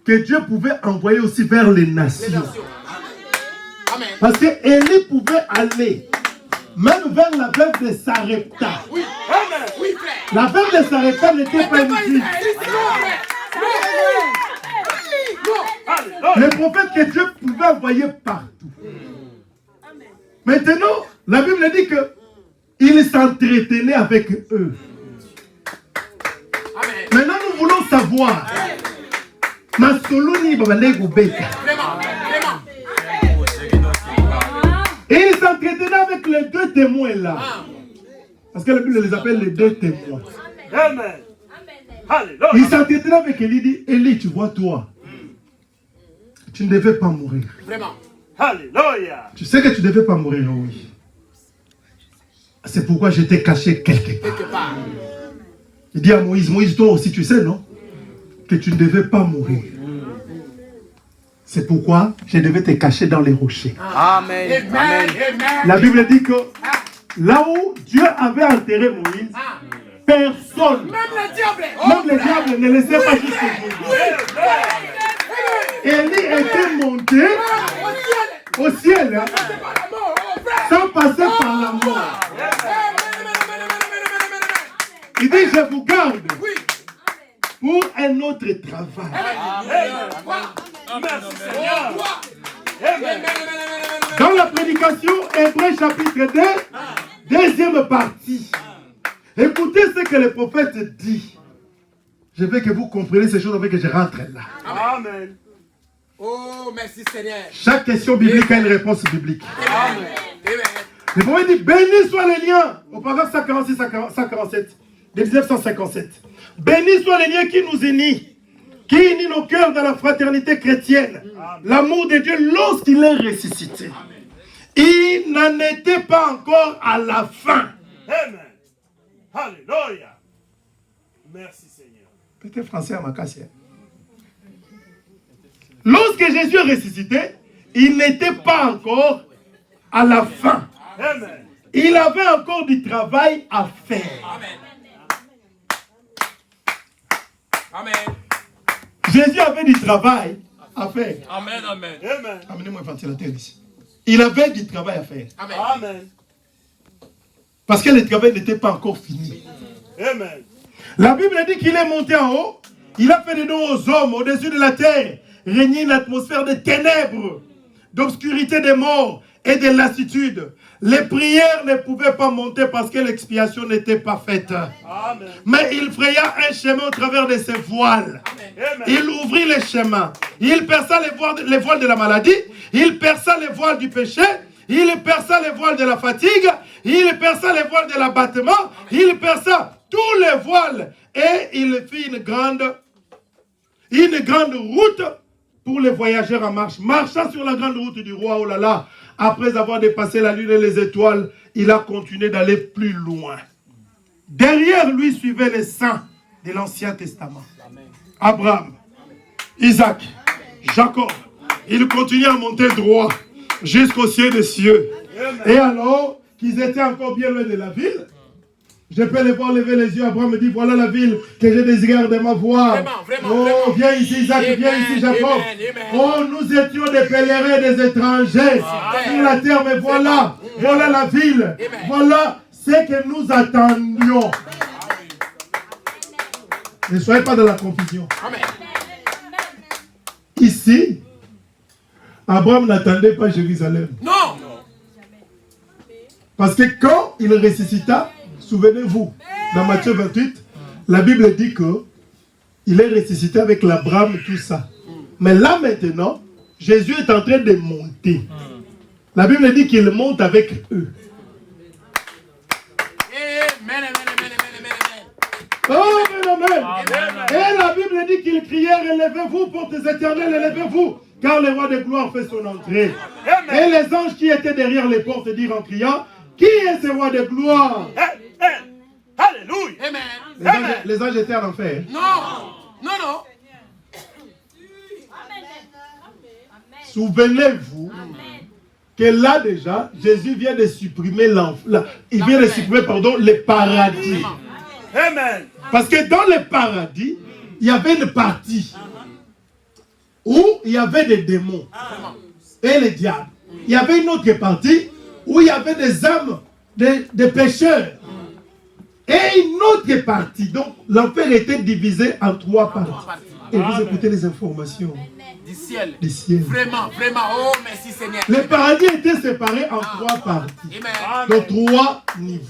que Dieu pouvait envoyer aussi vers les nations. Parce que Élie pouvait aller même vers la veuve de Sarepta. La veuve de Sarepta n'était pas une fille. Les prophètes que Dieu pouvait envoyer partout. Maintenant, la Bible dit qu'il s'entretenait avec eux. Maintenant, nous voulons savoir. Et il s'entretenait avec les 2 témoins là. Parce que la Bible les appelle les 2 témoins. Amen. Il s'entretenait avec Élie, il dit, Élie, tu vois toi, tu ne devais pas mourir. Vraiment. Alléluia. Tu sais que tu ne devais pas mourir, oui. C'est pourquoi je t'ai caché quelque part. Il dit à Moïse, Moïse, toi aussi tu sais, non? Que tu ne devais pas mourir. C'est pourquoi je devais te cacher dans les rochers. Amen. Amen. La Bible dit que là où Dieu avait enterré Moïse, personne, même le diable ne laissait pas jusqu'au bout. Élie était monté au ciel sans passer par la mort. Il dit, je vous garde pour un autre travail. Dans la prédication, Hébreux chapitre 2, deuxième partie. Écoutez ce que le prophète dit. Je veux que vous compreniez ces choses avant que je rentre là. Amen. Oh, merci Seigneur. Chaque question biblique a une réponse biblique. Amen. Le prophète dit, béni soit les liens. Au paragraphe 146-147 de 1957. Béni soit les liens qui nous unissent, qui unit nos cœurs dans la fraternité chrétienne. L'amour de Dieu lorsqu'il est ressuscité. Il n'en était pas encore à la fin. Amen. Alléluia. Merci Seigneur. Peut-être français à ma casse. Lorsque Jésus est ressuscité, il n'était pas encore à la fin. Amen. Il avait encore du travail à faire. Amen. Amen. Jésus avait du travail à faire. Amen. Amen. Amen. Amenez-moi un ventilateur ici. Il avait du travail à faire. Amen. Amen. Parce que le travail n'était pas encore fini. Amen. La Bible dit qu'il est monté en haut. Il a fait des noms aux hommes au-dessus de la terre. Régnait une atmosphère de ténèbres, d'obscurité des morts et de lassitude. Les prières ne pouvaient pas monter parce que l'expiation n'était pas faite. Amen. Mais il fraya un chemin au travers de ses voiles. Amen. Il ouvrit les chemins. Il perça les voiles de la maladie. Il perça les voiles du péché. Il perça les voiles de la fatigue. Il perça les voiles de l'abattement. Il perça tous les voiles. Et il fit une grande route pour les voyageurs en marche. Marchant sur la grande route du roi, oh là là, après avoir dépassé la lune et les étoiles, il a continué d'aller plus loin. Derrière lui suivaient les saints de l'Ancien Testament. Abraham, Isaac, Jacob. Il continue à monter droit jusqu'au ciel des cieux. Et alors qu'ils étaient encore bien loin de la ville, je peux les voir lever les yeux. Abraham me dit, voilà la ville que je désire de ma voir. Oh, viens ici Isaac, viens ici Jacob. Oh, nous étions des pèlerins, des étrangers sur la terre, mais voilà, voilà la ville. Voilà ce que nous attendions. Ne soyez pas dans la confusion. Ici, Abraham n'attendait pas Jérusalem. Non. Parce que quand il ressuscita, souvenez-vous, dans Matthieu 28, la Bible dit que il est ressuscité avec l'Abraham et tout ça. Mais là maintenant, Jésus est en train de monter. La Bible dit qu'il monte avec eux. Amen. Oh, amen. Et la Bible dit qu'ils crièrent, élevez-vous, portes éternelles, élevez-vous, car le roi de gloire fait son entrée. Et les anges qui étaient derrière les portes dirent en criant, qui est ce roi de gloire? Alléluia. Amen. Les anges étaient en enfer. Non. Non, non. Souvenez-vous que là déjà, Jésus vient de supprimer le paradis. Amen. Parce que dans le paradis, il y avait une partie où il y avait des démons et les diables. Il y avait une autre partie où il y avait des âmes, des pécheurs. Et une autre partie. Donc, l'enfer était divisé en 3 parties. Et vous écoutez les informations Du ciel. du ciel. Vraiment, vraiment. Oh, merci Seigneur. Le paradis était séparé en 3 parties. Amen. De 3 niveaux.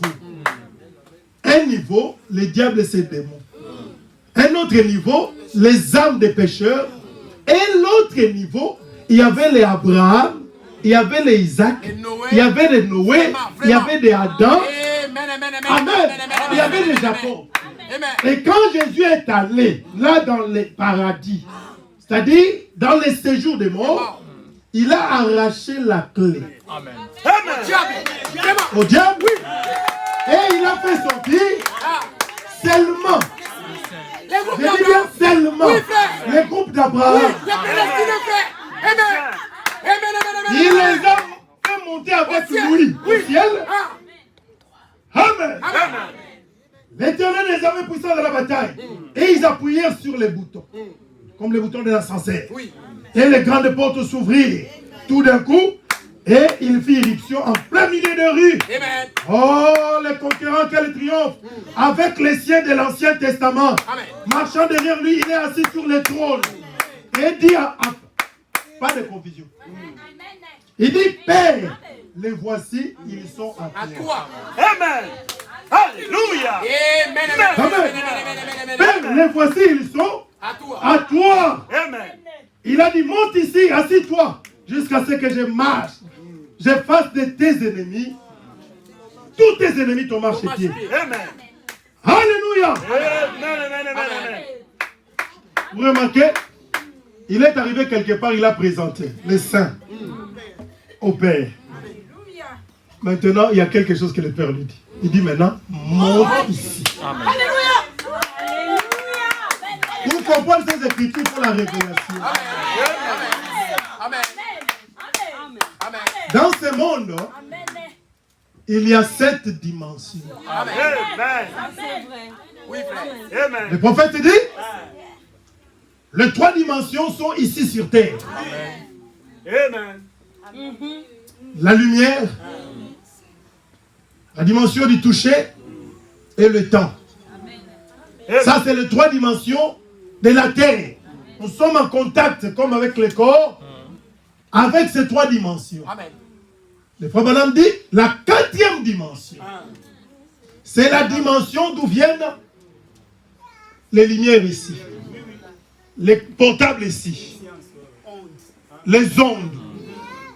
Un niveau, les diables et ses démons. Un autre niveau, les âmes des pécheurs. Et l'autre niveau, il y avait les Abraham, il y avait les Isaac, il y avait les Noé, il y avait des Adam. Amen. Il y avait des Jacob. Et quand Jésus est allé là dans le paradis, c'est-à-dire dans les séjours des morts, il a arraché la clé Amen. au diable. Et il a fait sortir seulement, je dis bien seulement, les groupes d'Abraham. Il les a fait monter avec lui au ciel. Amen. L'Éternel les avait poussés dans la bataille. Et ils appuyèrent sur les boutons. Comme les boutons de l'ascenseur. Et les grandes portes s'ouvrirent. Tout d'un coup, et il fit irruption en plein milieu de rue. Amen. Oh, les conquérants, quel triomphe! Avec les siens de l'Ancien Testament. Amen. Marchant derrière lui, il est assis sur le trône. Et dit pas de confusion. Il dit, Père, les voici, ils sont à À toi. toi. Amen. Alléluia. Amen. Père, les voici, ils sont À toi. à toi. Amen. Il a dit, monte ici, assis-toi, jusqu'à ce que je marche. Je fasse de tes ennemis. Tous tes ennemis tombent à pied. Amen. Alléluia. Amen. Vous remarquez, il est arrivé quelque part, il a présenté les saints au Père. Maintenant, il y a quelque chose que le Père lui dit. Il dit maintenant, monte ici. Alléluia. Vous comprendre ces écritures pour la révélation. Amen. Amen. Dans ce monde, il y a 7 dimensions. Amen. Amen. Oui, frère. Amen. Le prophète dit, les 3 dimensions sont ici sur terre. Amen. La lumière, la dimension du toucher et le temps. Ça, c'est les 3 dimensions de la terre. Nous sommes en contact, comme avec le corps, avec ces 3 dimensions. Amen. Le frère Branham dit, la 4e dimension, c'est la dimension d'où viennent les lumières ici, les portables ici, les ondes,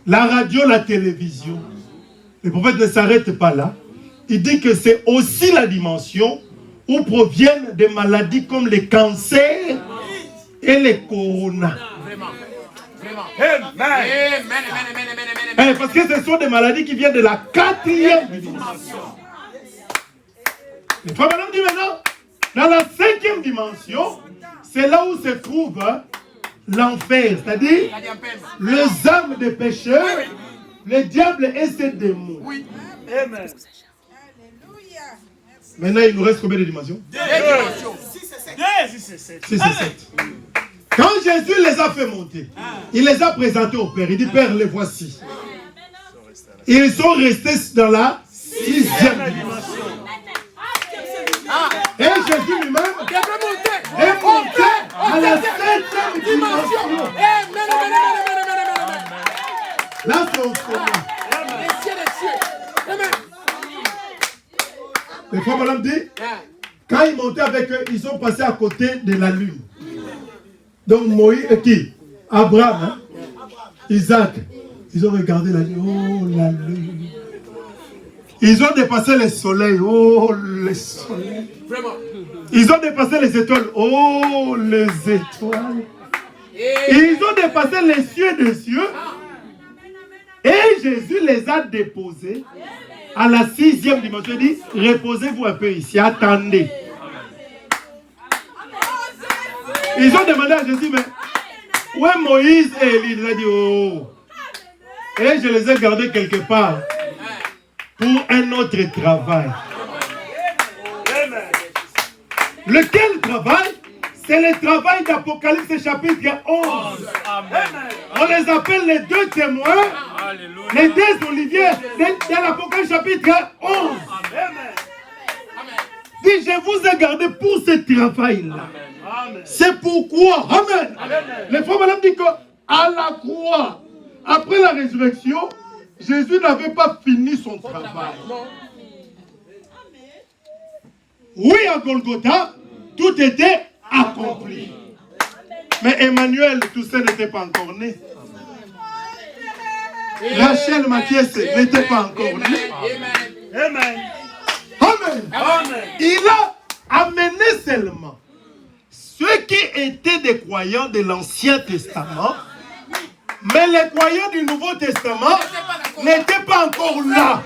la radio, la télévision. Le prophète ne s'arrête pas là. Il dit que c'est aussi la dimension où proviennent des maladies comme les cancers et les coronas. Vraiment. Vraiment. Amen. Amen. Parce que ce sont des maladies qui viennent de la 4e dimension. Le frère Branham dit maintenant, dans la 5e dimension, c'est là où se trouve l'enfer, c'est-à-dire les âmes des pécheurs, le diable et ses démons. Oui. Amen. Maintenant, il nous reste combien de dimensions? 2 dimensions. 6 et 7. 6 et 7. Quand Jésus les a fait monter, il les a présentés au Père. Il dit, Père, les voici. Ils sont restés dans la 6e dimension. Et Jésus lui-même est monté à la 7e dimension. Là, c'est au sommet. Le frère Branham dit, quand ils montaient avec eux, ils sont passés à côté de la lune. Donc Moïse et qui? Abraham, hein? Isaac. Ils ont regardé la lune. Oh, la lune. Ils ont dépassé le soleil. Oh, le soleil. Ils ont dépassé les étoiles. Oh, les étoiles. Ils ont dépassé les cieux des cieux. Et Jésus les a déposés à la 6e dimension. Il dit, reposez-vous un peu ici, attendez. Ils ont demandé à Jésus, mais où est Moïse et Élie? Il a dit, oh. Et je les ai gardés quelque part pour un autre travail. Lequel travail? C'est le travail d'Apocalypse chapitre 11. On les appelle les 2 témoins, les 2 oliviers de l'Apocalypse chapitre 11. Dit, je vous ai gardé pour ce travail-là. C'est pourquoi, amen. Le frère Branham dit qu'à la croix, après la résurrection, Jésus n'avait pas fini son travail. Oui, à Golgotha, tout était accompli. Mais Emmanuel, tout ça n'était pas encore né. Rachel Mathias n'était pas encore né. Amen. Amen. Il a amené seulement ceux qui étaient des croyants de l'Ancien Testament, mais les croyants du Nouveau Testament n'étaient pas encore là.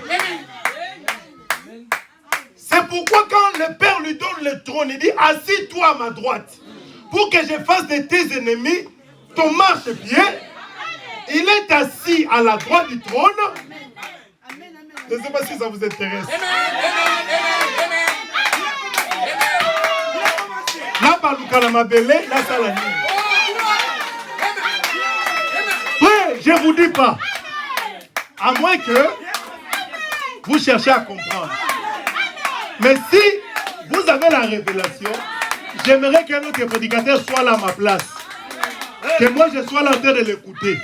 C'est pourquoi quand le Père lui donne le trône, il dit, assis-toi à ma droite, pour que je fasse de tes ennemis ton marchepied. Il est assis à la droite du trône. Je ne sais pas si ça vous intéresse. Là, par le Kalamabele, là, ça la nuit. Oui, je ne vous dis pas. À moins que vous cherchez à comprendre. Mais si vous avez la révélation, j'aimerais qu'un autre prédicateur soit là à ma place. Que moi, je sois là en train de l'écouter.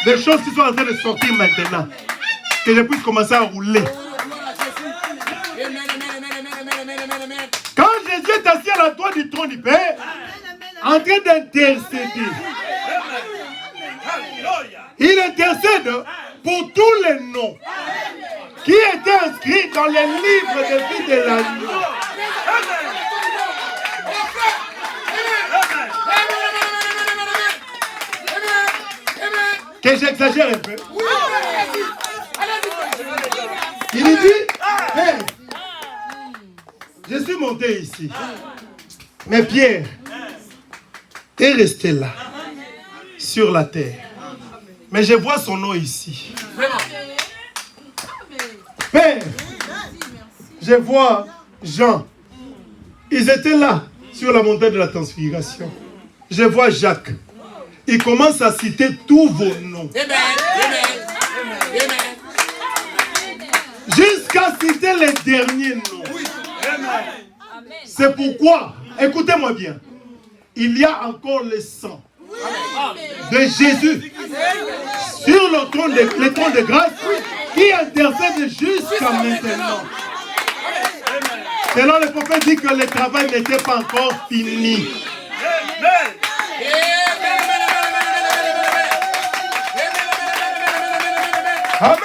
Des choses qui sont en train de sortir maintenant. Que je puisse commencer à rouler. Quand Jésus est assis à la droite du trône du Père, en train d'intercéder, il intercède pour tous les noms qui étaient inscrits dans les livres de vie de l'agneau. Que j'exagère un peu. Il dit, hey, je suis monté ici. Mais Pierre, est resté là, sur la terre. Mais je vois son nom ici. Père, je vois Jean. Ils étaient là, sur la montagne de la transfiguration. Je vois Jacques. Il commence à citer tous vos noms. Jusqu'à citer les derniers noms. C'est pourquoi, écoutez-moi bien, il y a encore le sang de Jésus sur le trône de grâce qui intercède jusqu'à maintenant. Selon le prophète dit que le travail n'était pas encore fini. Amen.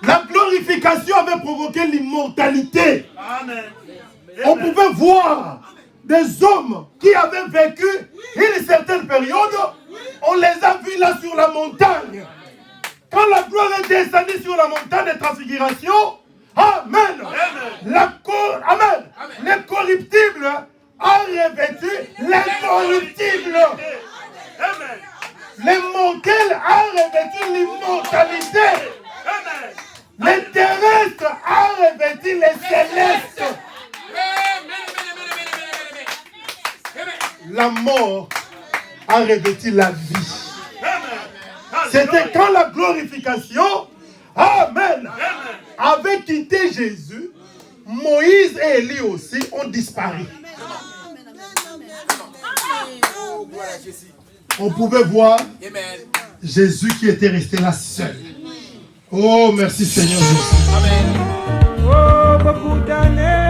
La glorification avait provoqué l'immortalité. On pouvait voir des hommes qui avaient vécu une certaine période. On les a vus là sur la montagne. Quand la gloire est descendue sur la montagne de transfiguration, amen. Amen. L'incorruptible a revêtu l'incorruptible. L'immortel a revêtu l'immortalité. Le terrestre a revêtu les célestes. La mort a revêtu la vie. C'était quand la glorification, amen, avait quitté Jésus, Moïse et Élie aussi ont disparu. On pouvait voir Jésus qui était resté là seul. Oh, merci Seigneur Jésus. Oh, beaucoup d'années.